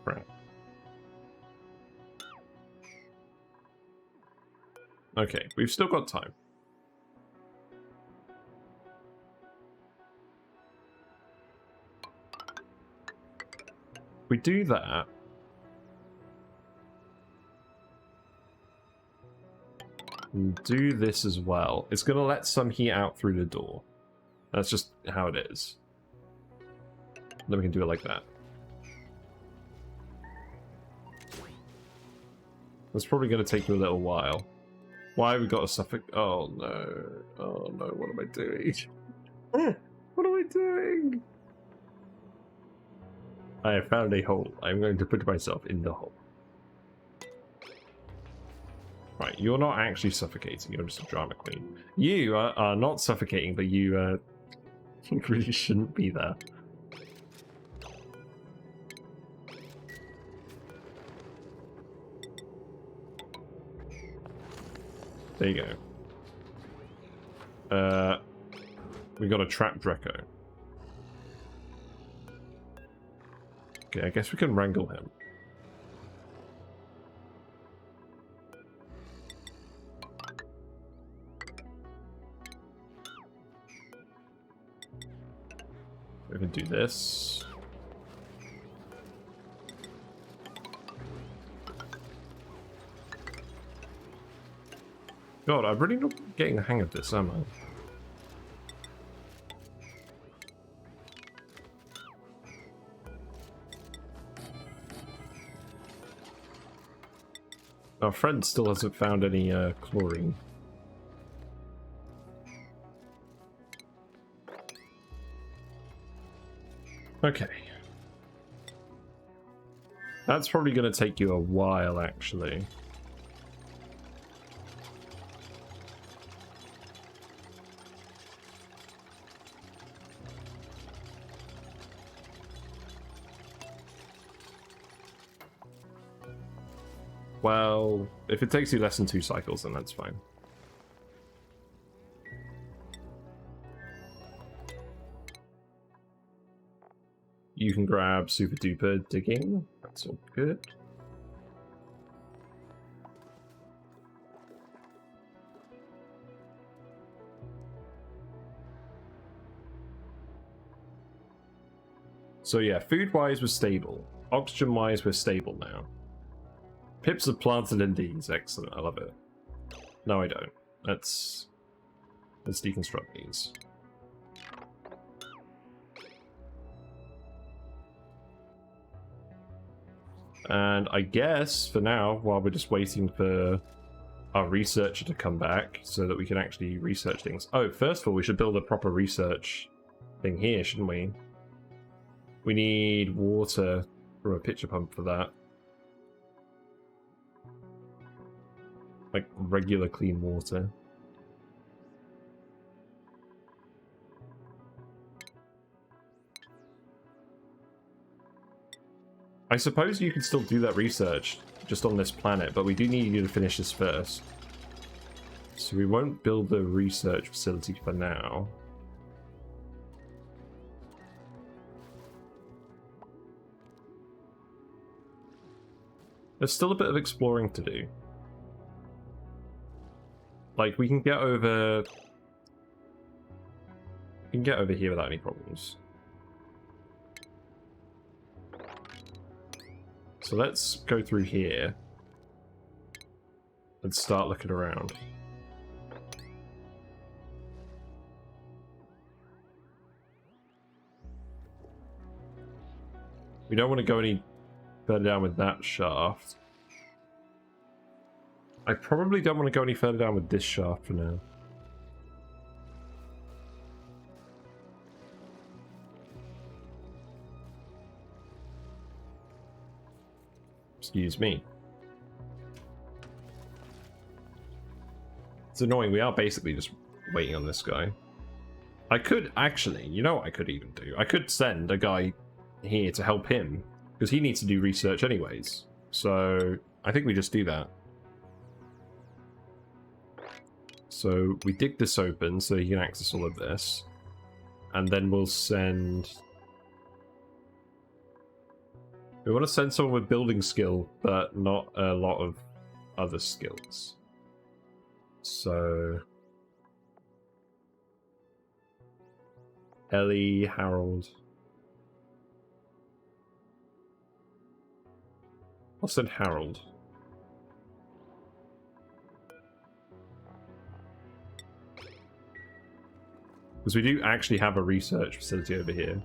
Right. Okay, we've still got time. We do that. And do this as well. It's going to let some heat out through the door. That's just how it is. Then we can do it like that. That's probably going to take you a little while. Why have we got a suffix? Oh no. Oh no, what am I doing? What am I doing? I have found a hole. I'm going to put myself in the hole. Right, you're not actually suffocating. You're just a drama queen. You are not suffocating, but you really shouldn't be there. There you go. We got a trap Dreco. Okay, I guess we can wrangle him. We can do this. God, I'm really not getting the hang of this, am I? Our friend still hasn't found any chlorine. Okay. That's probably going to take you a while, actually. Well, if it takes you less than 2 cycles, then that's fine. You can grab super duper digging. That's all good. So yeah, food-wise we're stable. Oxygen-wise we're stable now. Pips are planted in these. Excellent, I love it. No, I don't. Let's deconstruct these. And I guess, for now, while we're just waiting for our researcher to come back so that we can actually research things. Oh, first of all, we should build a proper research thing here, shouldn't we? We need water from a pitcher pump for that. Like, regular clean water. I suppose you can still do that research just on this planet, but we do need you to finish this first. So we won't build the research facility for now. There's still a bit of exploring to do. Like, we can get over... We can get over here without any problems. So let's go through here and start looking around. We don't want to go any further down with that shaft. I probably don't want to go any further down with this shaft for now. Excuse me. It's annoying, we are basically just waiting on this guy. I could actually, you know what I could even do? I could send a guy here to help him, because he needs to do research anyways. So, I think we just do that. So, we dig this open so he can access all of this. And then we'll send... We want to send someone with building skill, but not a lot of other skills. So... Ellie, Harold... I'll send Harold. Because we do actually have a research facility over here.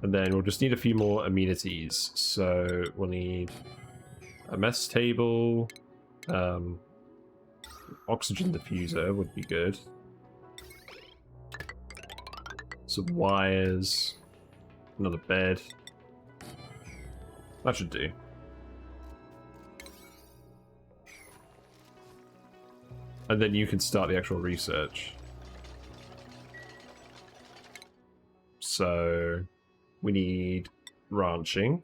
And then we'll just need a few more amenities. So we'll need a mess table. Oxygen diffuser would be good. Some wires. Another bed. That should do. And then you can start the actual research. So we need ranching,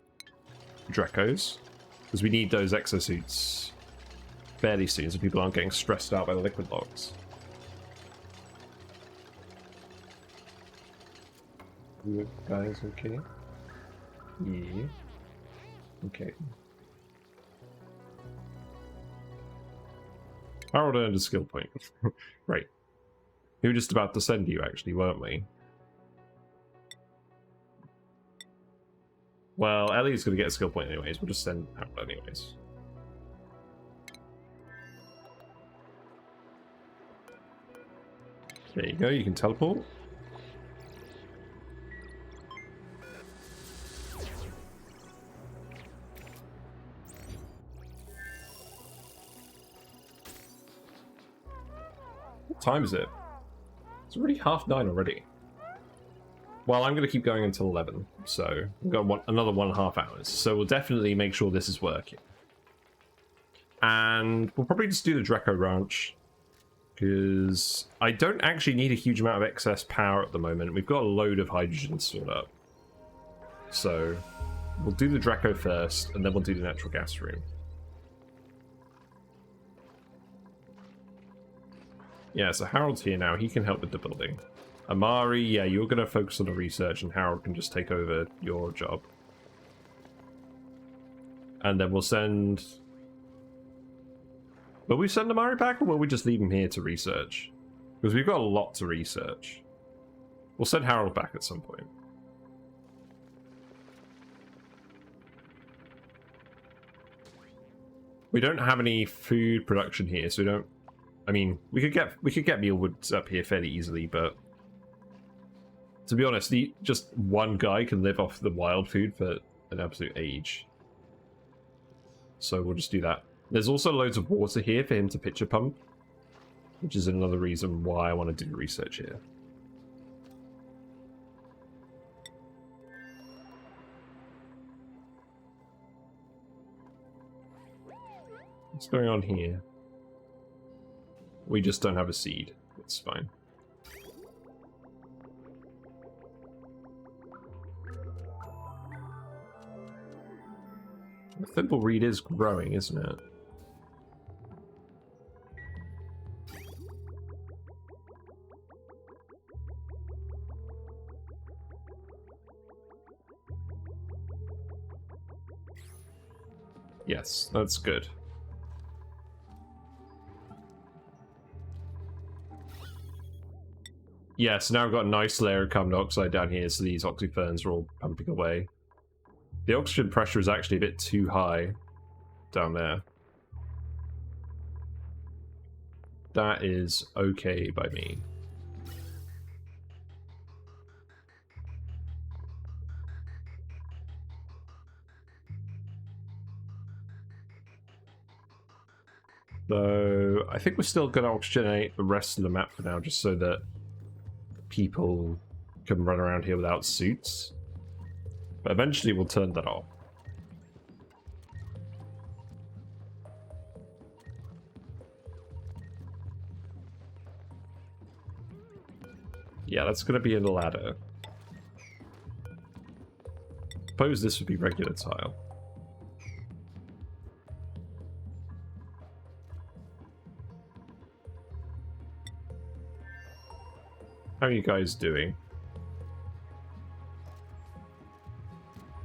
Drecos, because we need those exosuits fairly soon so people aren't getting stressed out by the liquid logs. You guys okay? Yeah. Okay. Harold earned a skill point. Right. We were just about to send you, actually, weren't we? Well, Ellie's going to get a skill point anyways. We'll just send Harold anyways. There you go. You can teleport. What time is it? It's already 9:30 already. Well, I'm going to keep going until 11, so we've got another 1.5 hours. So we'll definitely make sure this is working. And we'll probably just do the Dreco Ranch, because I don't actually need a huge amount of excess power at the moment. We've got a load of hydrogen stored up. So we'll do the Dreco first, and then we'll do the natural gas room. Yeah, so Harold's here now. He can help with the building. Amari, yeah, you're going to focus on the research, and Harold can just take over your job. And then we'll send... Will we send Amari back, or will we just leave him here to research? Because we've got a lot to research. We'll send Harold back at some point. We don't have any food production here, so we don't... I mean, we could get mealwoods up here fairly easily, but... To be honest, just one guy can live off the wild food for an absolute age. So we'll just do that. There's also loads of water here for him to pitcher pump, which is another reason why I want to do research here. What's going on here? We just don't have a seed. It's fine. The thimbleweed is growing, isn't it? Yes, that's good. Yeah, so now I've got a nice layer of carbon dioxide down here, so these oxyferns are all pumping away. The oxygen pressure is actually a bit too high down there. That is okay by me. So I think we're still going to oxygenate the rest of the map for now, just so that people can run around here without suits. But eventually we'll turn that off. Yeah, that's going to be a ladder. Suppose this would be regular tile. How are you guys doing?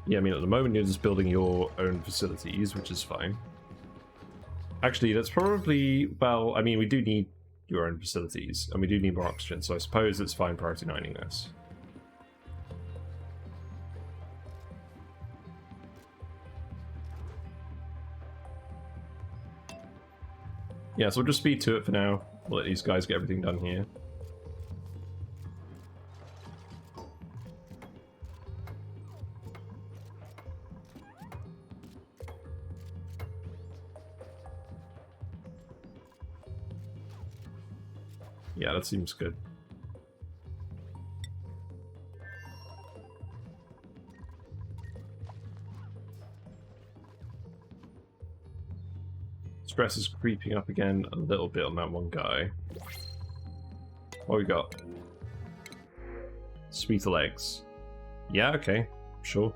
Yeah, I mean, at the moment you're just building your own facilities, which is fine. Actually, that's probably... Well, I mean, we do need your own facilities, and we do need more oxygen, so I suppose it's fine priority 9ing this. Yeah, so we'll just speed to it for now. We'll let these guys get everything done here. Yeah, that seems good. Stress is creeping up again a little bit on that one guy. What we got? Sweeter legs. Yeah, okay. Sure.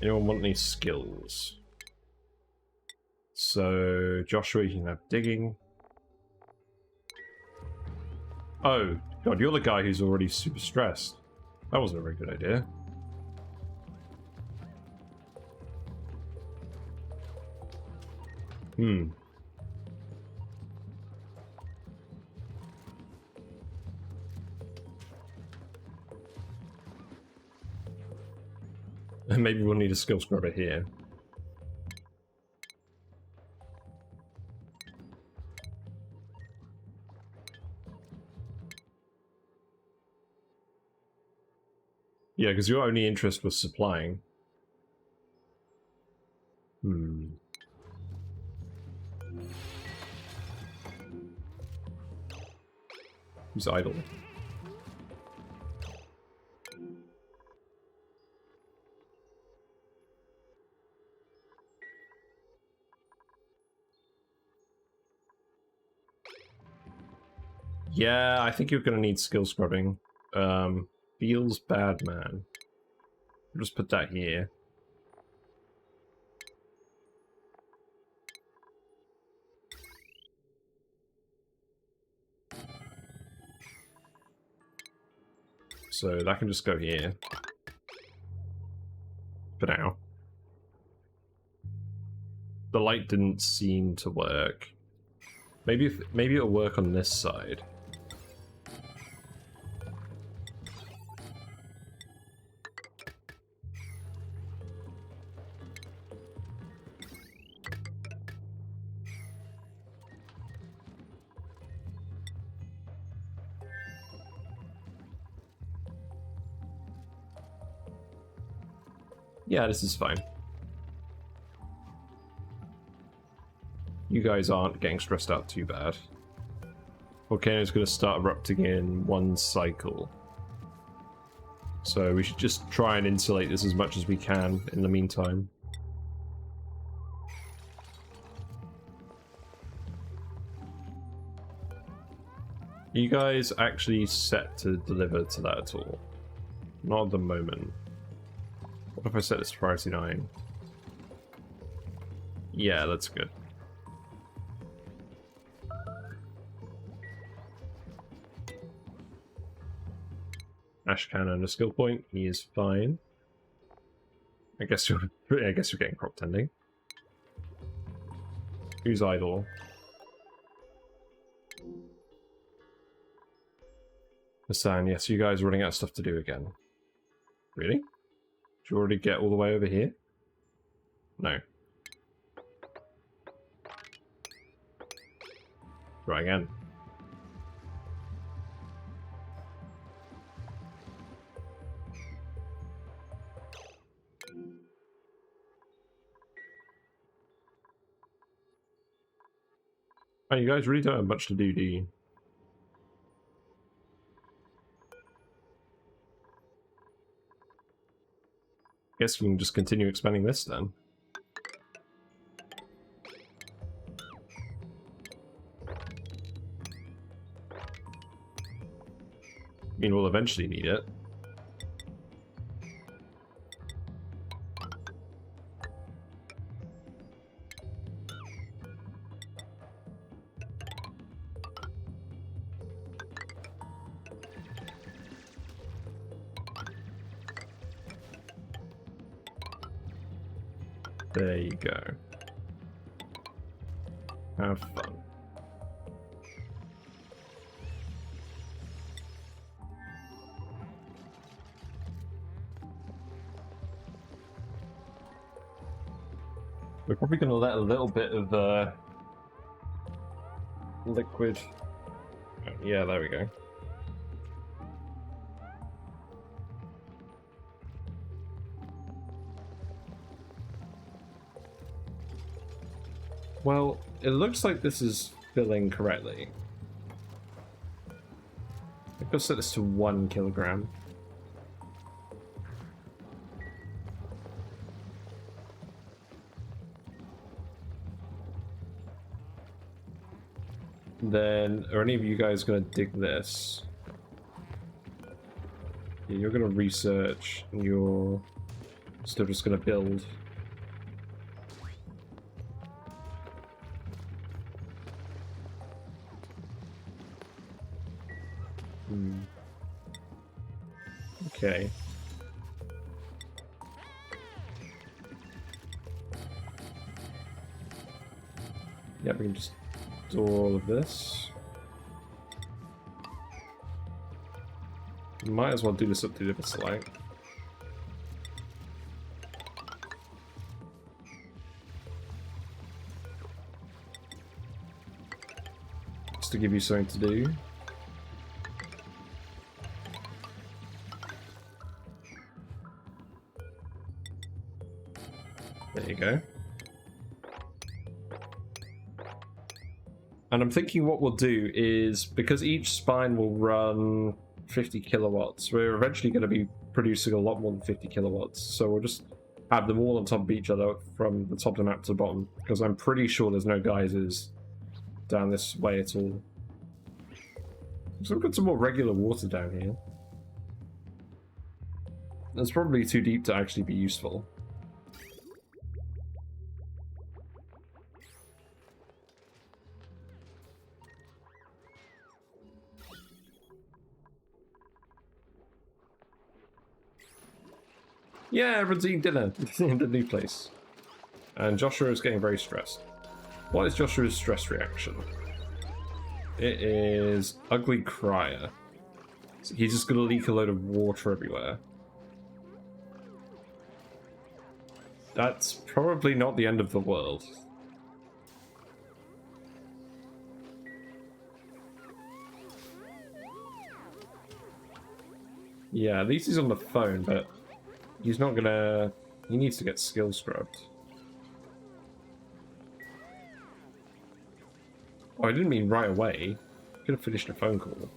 Anyone want any skills? So, Joshua, you can have digging. Oh, God, you're the guy who's already super stressed. That wasn't a very good idea. Hmm. Maybe we'll need a skill scrubber here. Yeah, because your only interest was supplying. Hmm. Who's idle? Yeah, I think you're going to need skill scrubbing. Feels bad, man. I'll just put that here. So that can just go here. For now. The light didn't seem to work. Maybe it'll work on this side. Yeah, this is fine. You guys aren't getting stressed out too bad. Volcano's going to start erupting in one cycle. So we should just try and insulate this as much as we can in the meantime. Are you guys actually set to deliver to that at all? Not at the moment. What if I set this to priority 9? Yeah, that's good. Ash Cannon a skill point. He is fine. I guess you're getting crop tending. Who's idle? Hassan, yes, you guys are running out of stuff to do again. Really? Did you already get all the way over here? No. Try again. Oh, you guys really don't have much to do you? Guess we can just continue expanding this then. I mean, we'll eventually need it. There you go. Have fun. We're probably going to let a little bit of liquid... Oh, yeah, there we go. Well, it looks like this is filling correctly. I've got to set this to 1 kilogram. Then, are any of you guys going to dig this? Yeah, you're going to research, and you're still just going to build. Okay. Yeah, we can just do all of this. Might as well do this up to the slide. Just to give you something to do. There you go. And I'm thinking what we'll do is, because each spine will run 50 kilowatts, we're eventually going to be producing a lot more than 50 kilowatts. So we'll just have them all on top of each other from the top of the map to the bottom, because I'm pretty sure there's no geysers down this way at all. So we've got some more regular water down here. It's probably too deep to actually be useful. Yeah, everyone's eating dinner in the new place. And Joshua is getting very stressed. What is Joshua's stress reaction? It is ugly crier. So he's just gonna leak a load of water everywhere. That's probably not the end of the world. Yeah, at least he's on the phone, but he's not gonna... He needs to get skill scrubbed. Oh, I didn't mean right away. Could have finished a phone call.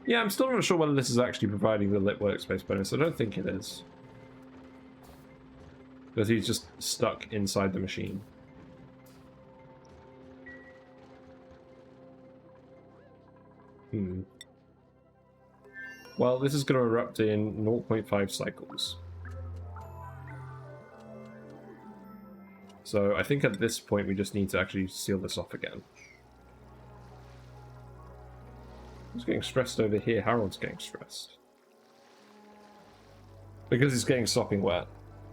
Yeah, I'm still not sure whether this is actually providing the lit workspace bonus. I don't think it is. Because he's just stuck inside the machine. Well, this is going to erupt in 0.5 cycles. So I think at this point we just need to actually seal this off again. Who's getting stressed over here? Harold's getting stressed. Because he's getting sopping wet.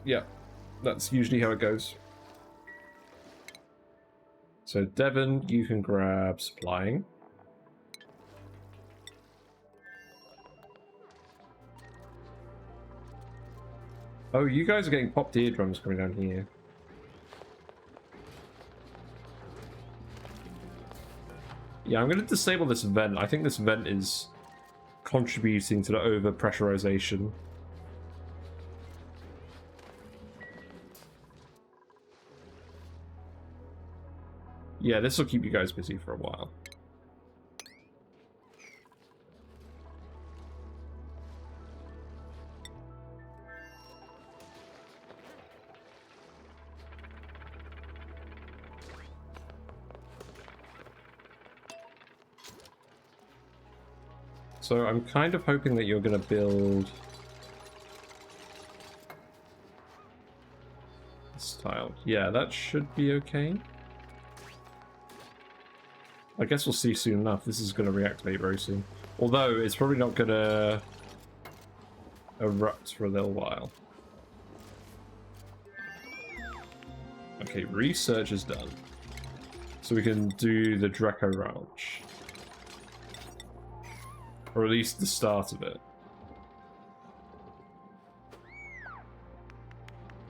Yeah, that's usually how it goes. So Devon, you can grab supplying. Oh, you guys are getting popped eardrums coming down here. Yeah, I'm going to disable this vent. I think this vent is contributing to the over-pressurization. Yeah, this will keep you guys busy for a while. So I'm kind of hoping that you're going to build this tile. Yeah, that should be okay. I guess we'll see soon enough. This is going to reactivate very soon. Although, it's probably not going to erupt for a little while. Okay, research is done. So we can do the Draco Ranch. Or at least the start of it.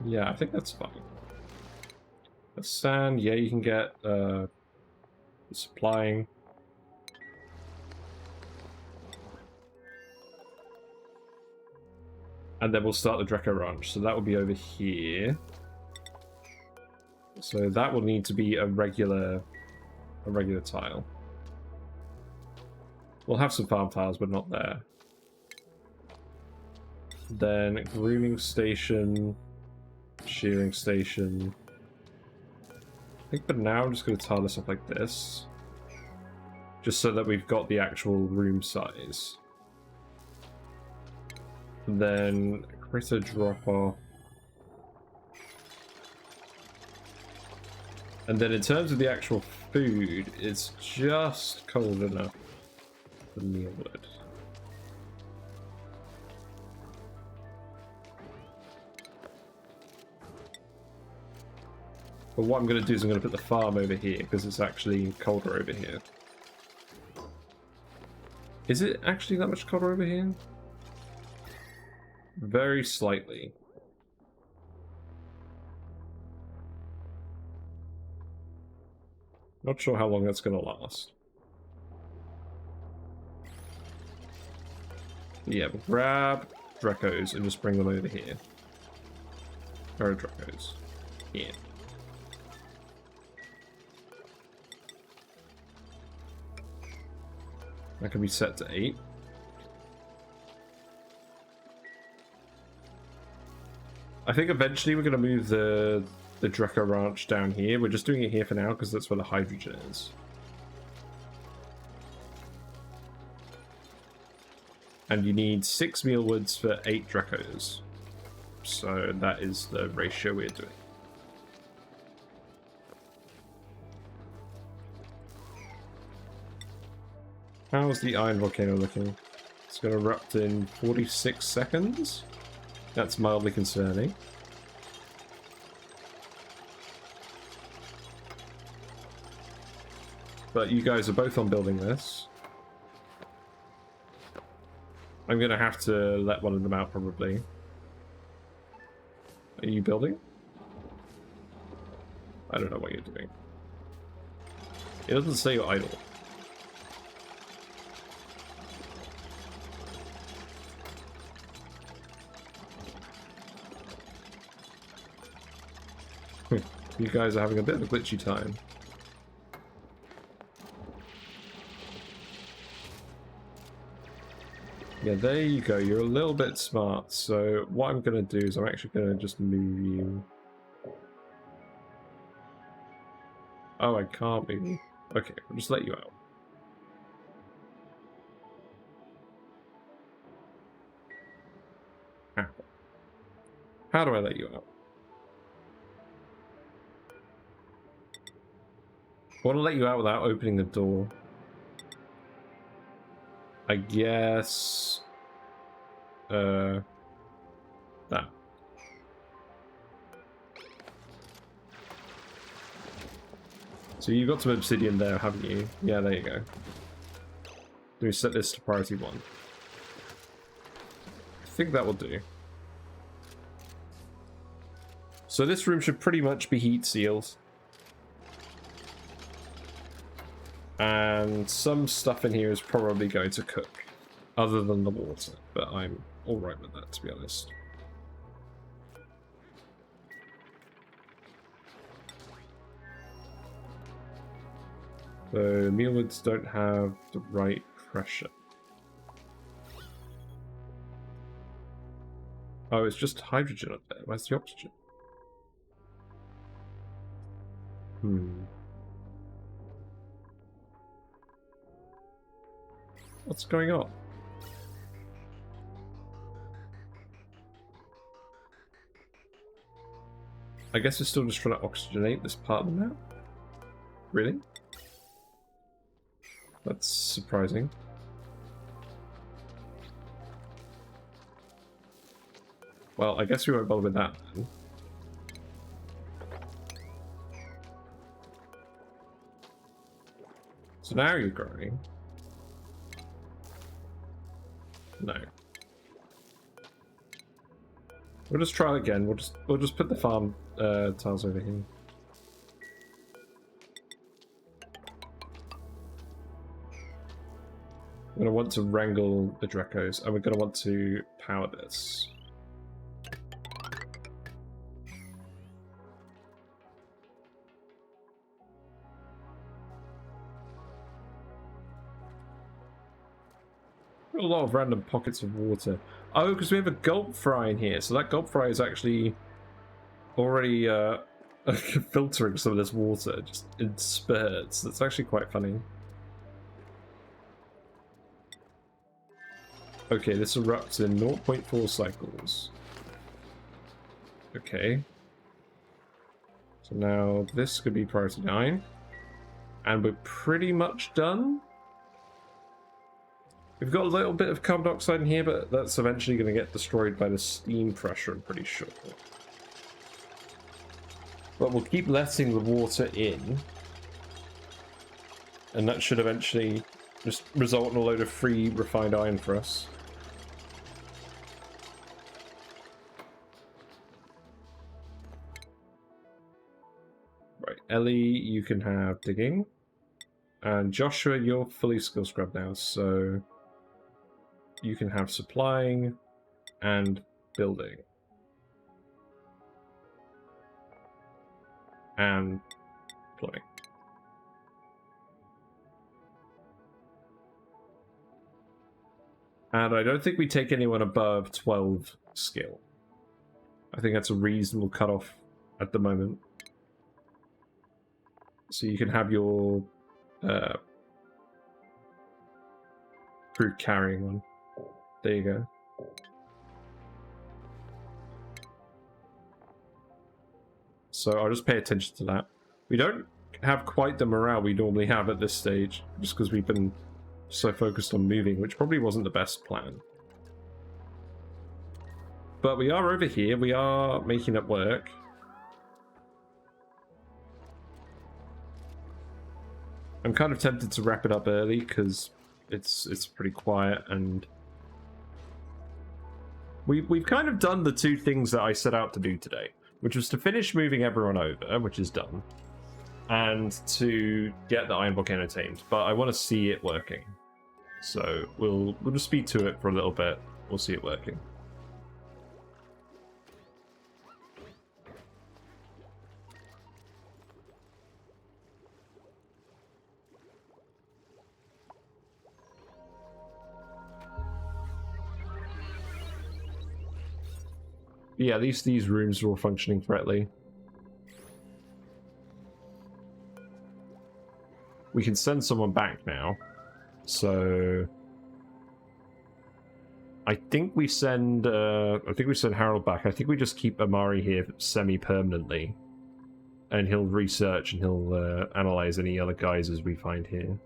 Yeah, I think that's fine. The sand, yeah, you can get supplying. And then we'll start the Draco Ranch. So that will be over here. So that will need to be a regular tile. We'll have some farm tiles, but not there. Then grooming station, shearing station. I think for now I'm just going to tile this up like this. Just so that we've got the actual room size. And then critter drop off. And then in terms of the actual food, it's just cold enough for mealwood. But what I'm going to do is I'm going to put the farm over here because it's actually colder over here. Is it actually that much colder over here? Very slightly. Not sure how long that's going to last. Yeah, we'll grab Drecos and just bring them over here. Or Drecos. Yeah. That can be set to 8. I think eventually we're going to move the Dreco Ranch down here. We're just doing it here for now because that's where the hydrogen is. And you need 6 mealwoods for 8 Drecos. So that is the ratio we're doing. How's the Iron Volcano looking? It's going to erupt in 46 seconds. That's mildly concerning. But you guys are both on building this. I'm going to have to let one of them out, probably. Are you building? I don't know what you're doing. It doesn't say you're idle. You guys are having a bit of a glitchy time. Yeah, there you go. You're a little bit smart. So what I'm going to do is I'm actually going to just move you. Oh, I can't move you. Okay, I'll just let you out. How do I let you out? I want to let you out without opening the door. I guess... that. So you've got some obsidian there, haven't you? Yeah, there you go. Let me set this to priority 1. I think that will do. So this room should pretty much be heat sealed. And some stuff in here is probably going to cook, other than the water, but I'm alright with that, to be honest. So mealwoods don't have the right pressure. Oh, it's just hydrogen up there. Where's the oxygen? What's going on? I guess we're still just trying to oxygenate this part of the map? Really? That's surprising. Well, I guess we won't bother with that then. So now you're growing. No. We'll just try it again. We'll just put the farm tiles over here. We're gonna want to wrangle the Drecos, and we're gonna want to power this. . A lot of random pockets of water. Oh, because we have a gulp fry in here. So that gulp fry is actually already filtering some of this water just in spurts. That's actually quite funny. Okay, this erupts in 0.4 cycles. Okay. So now this could be priority 9. And we're pretty much done. We've got a little bit of carbon dioxide in here, but that's eventually going to get destroyed by the steam pressure, I'm pretty sure. But we'll keep letting the water in. And that should eventually just result in a load of free refined iron for us. Right, Ellie, you can have digging. And Joshua, you're fully skill scrubbed now, so you can have supplying and building. And plumbing. And I don't think we take anyone above 12 skill. I think that's a reasonable cutoff at the moment. So you can have your fruit carrying one. There you go. So I'll just pay attention to that. We don't have quite the morale we normally have at this stage, just because we've been so focused on moving, which probably wasn't the best plan. But we are over here, we are making it work. I'm kind of tempted to wrap it up early because it's pretty quiet, and we've kind of done the two things that I set out to do today, which was to finish moving everyone over, which is done, and to get the Iron Volcano tamed. But I want to see it working, so we'll just speed to it for a little bit. We'll see it working. Yeah, at least these rooms are all functioning correctly. We can send someone back now. So I think we send Harold back. I think we just keep Amari here semi-permanently. And he'll research and he'll analyze any other geysers we find here.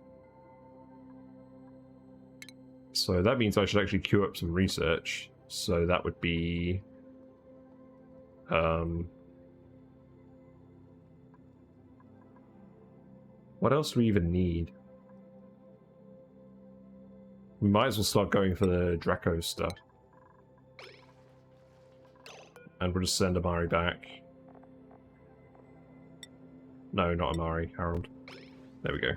So that means I should actually queue up some research. So that would be what else do we even need? We might as well start going for the Draco stuff. And we'll just send Amari back. No, not Amari, Harold. There we go.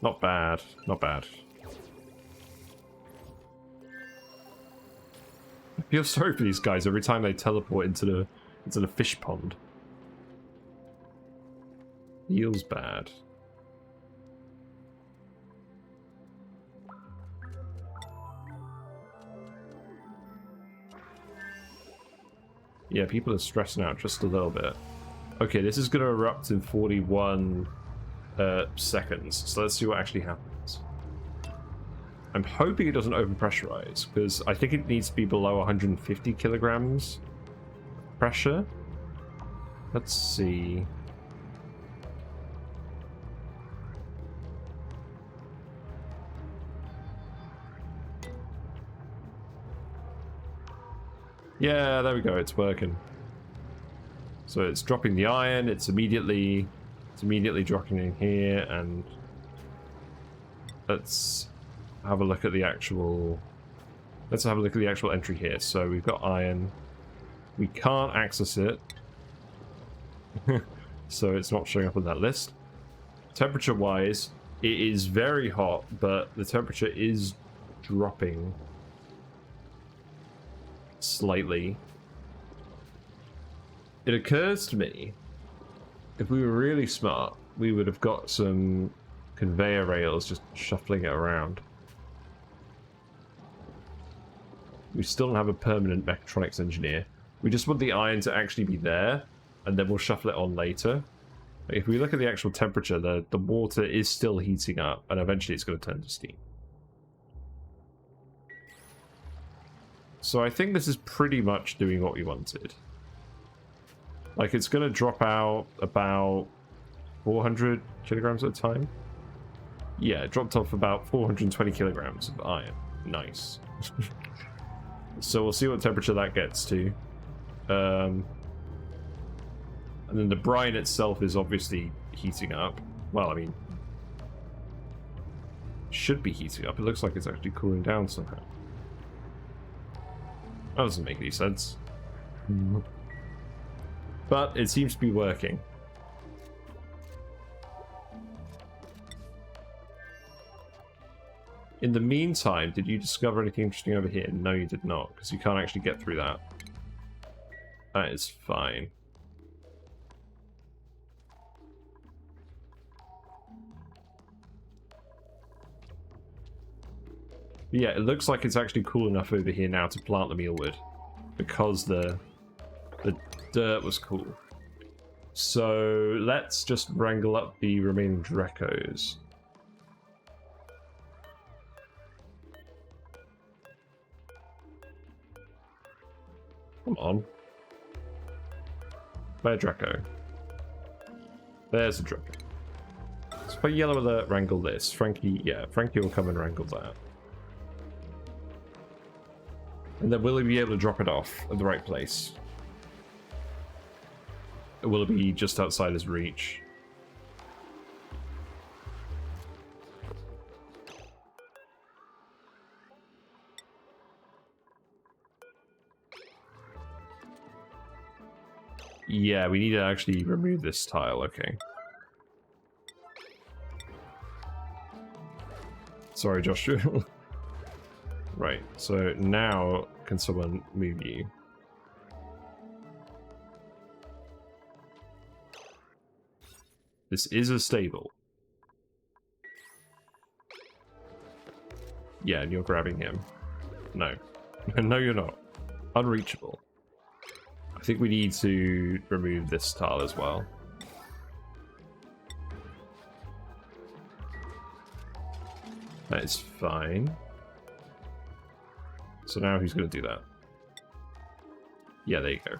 Not bad, not bad. I feel sorry for these guys every time they teleport into the fish pond. Feels bad. Yeah, people are stressing out just a little bit. Okay, this is going to erupt in 41 seconds, so let's see what actually happens. I'm hoping it doesn't overpressurize, because I think it needs to be below 150 kilograms pressure. Let's see. Yeah, there we go, it's working. So it's dropping the iron, it's immediately dropping in here, and let's have a look at the actual entry here. So we've got iron. We can't access it. So it's not showing up on that list. Temperature wise, it is very hot, but the temperature is dropping slightly. It occurs to me, if we were really smart, we would have got some conveyor rails just shuffling it around. We still don't have a permanent mechatronics engineer. We just want the iron to actually be there, and then we'll shuffle it on later. If we look at the actual temperature, the water is still heating up, and eventually it's going to turn to steam. So I think this is pretty much doing what we wanted. Like, it's going to drop out about 400 kilograms at a time. Yeah, it dropped off about 420 kilograms of iron. Nice. So we'll see what temperature that gets to. And then the brine itself is obviously heating up. Well, I mean, should be heating up. It looks like it's actually cooling down somehow. That doesn't make any sense. But it seems to be working. In the meantime, did you discover anything interesting over here? No, you did not, because you can't actually get through that. That is fine. Yeah, it looks like it's actually cool enough over here now to plant the mealwood, because the dirt was cool. So let's just wrangle up the remaining Drecos. Come on. Where Dreco? There's a Dreco. So if I yellow alert, wrangle this. Frankie, yeah, Frankie will come and wrangle that. And then will he be able to drop it off at the right place? Or will it be just outside his reach? Yeah, we need to actually remove this tile, okay. Sorry, Joshua. Right, so now can someone move you? This is a stable. Yeah, and you're grabbing him. No. No, you're not. Unreachable. I think we need to remove this tile as well. That is fine. So now who's going to do that? Yeah, there you go.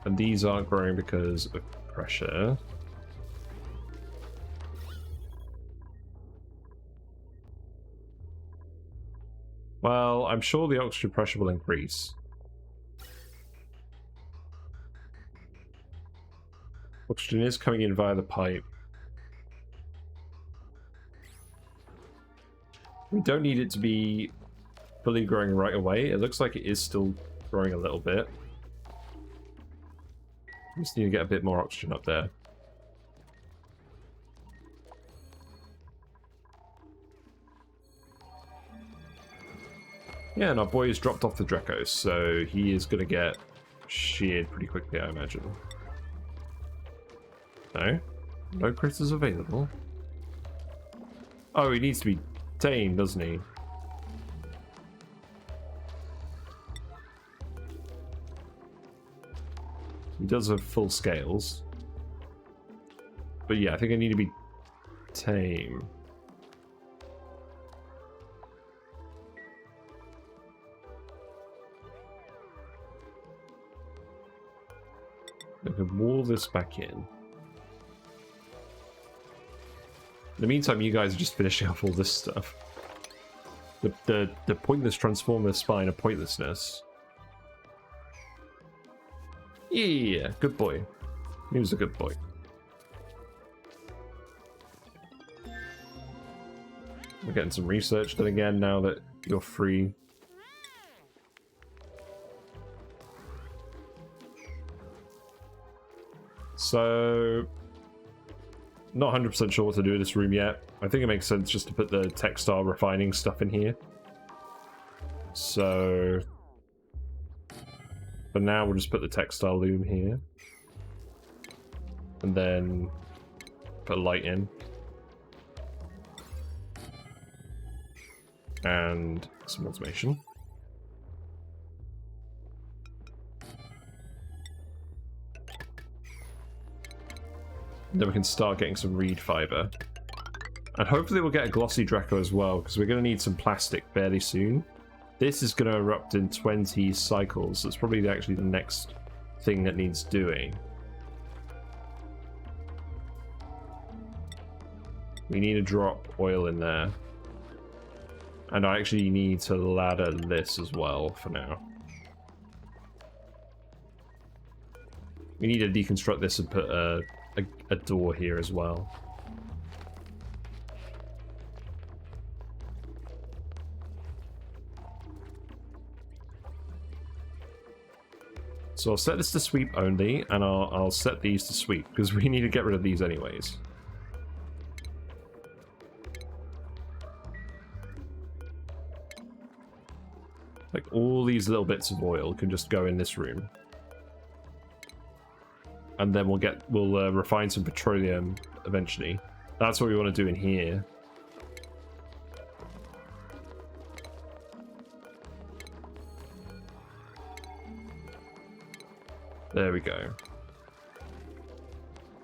And these aren't growing because of pressure. Well, I'm sure the oxygen pressure will increase. Oxygen is coming in via the pipe. We don't need it to be fully growing right away. It looks like it is still growing a little bit. We just need to get a bit more oxygen up there. Yeah, and our boy has dropped off the Drecos, so he is going to get sheared pretty quickly, I imagine. No? No critters available? Oh, he needs to be tamed, doesn't he? He does have full scales. But yeah, I think I need to be tame. I can wall this back in. In the meantime, you guys are just finishing off all this stuff. The pointless transformer spine of pointlessness. Yeah, good boy. He was a good boy. We're getting some research done again now that you're free. So, not 100% sure what to do with this room yet. I think it makes sense just to put the textile refining stuff in here. So, But now we'll just put the textile loom here. And then put a light in. And some automation. Then we can start getting some reed fiber. And hopefully we'll get a glossy Draco as well, because we're going to need some plastic fairly soon. This is going to erupt in 20 cycles, so it's probably actually the next thing that needs doing. We need to drop oil in there. And I actually need to ladder this as well for now. We need to deconstruct this and put a door here as well. So I'll set this to sweep only, and I'll set these to sweep, because we need to get rid of these anyways. Like, all these little bits of oil can just go in this room. And then we'll refine some petroleum eventually. That's what we want to do in here. There we go.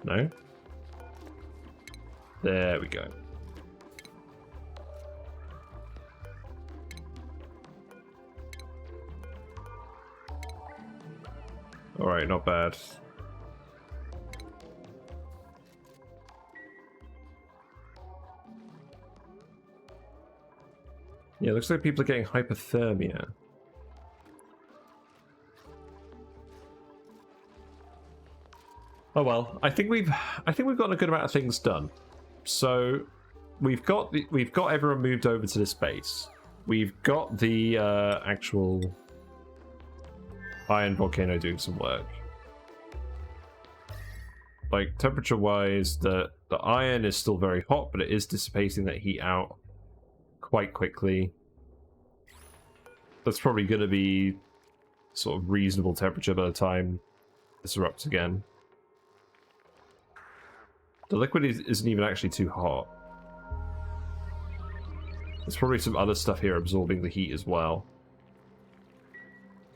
No? There we go. Alright, not bad. Yeah, looks like people are getting hypothermia. Oh well, I think we've gotten a good amount of things done. So we've got everyone moved over to this base. We've got the actual Iron Volcano doing some work. Like, temperature-wise, the iron is still very hot, but it is dissipating that heat out quite quickly. That's probably going to be sort of reasonable temperature by the time this erupts again. The liquid isn't even actually too hot. There's probably some other stuff here absorbing the heat as well.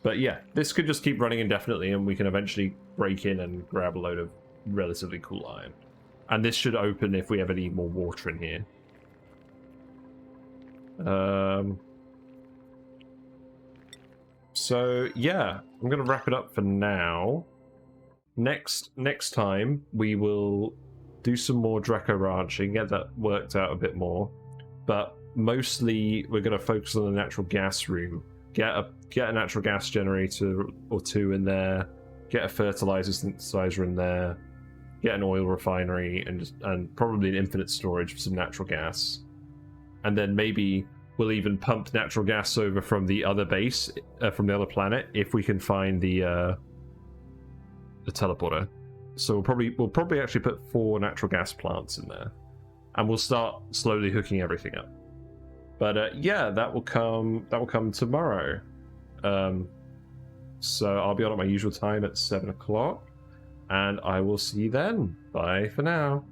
But yeah, this could just keep running indefinitely, and we can eventually break in and grab a load of relatively cool iron. And this should open if we ever need more water in here. So yeah, I'm gonna wrap it up for now. Next time we will do some more Draco ranching, get that worked out a bit more. But mostly we're gonna focus on the natural gas room. Get a natural gas generator or two in there. Get a fertilizer synthesizer in there. Get an oil refinery and probably an infinite storage for some natural gas. And then maybe we'll even pump natural gas over from the other base, from the other planet, if we can find the teleporter. So we'll probably actually put 4 natural gas plants in there, and we'll start slowly hooking everything up. But yeah, that will come tomorrow. So I'll be on at my usual time at 7 o'clock, and I will see you then. Bye for now.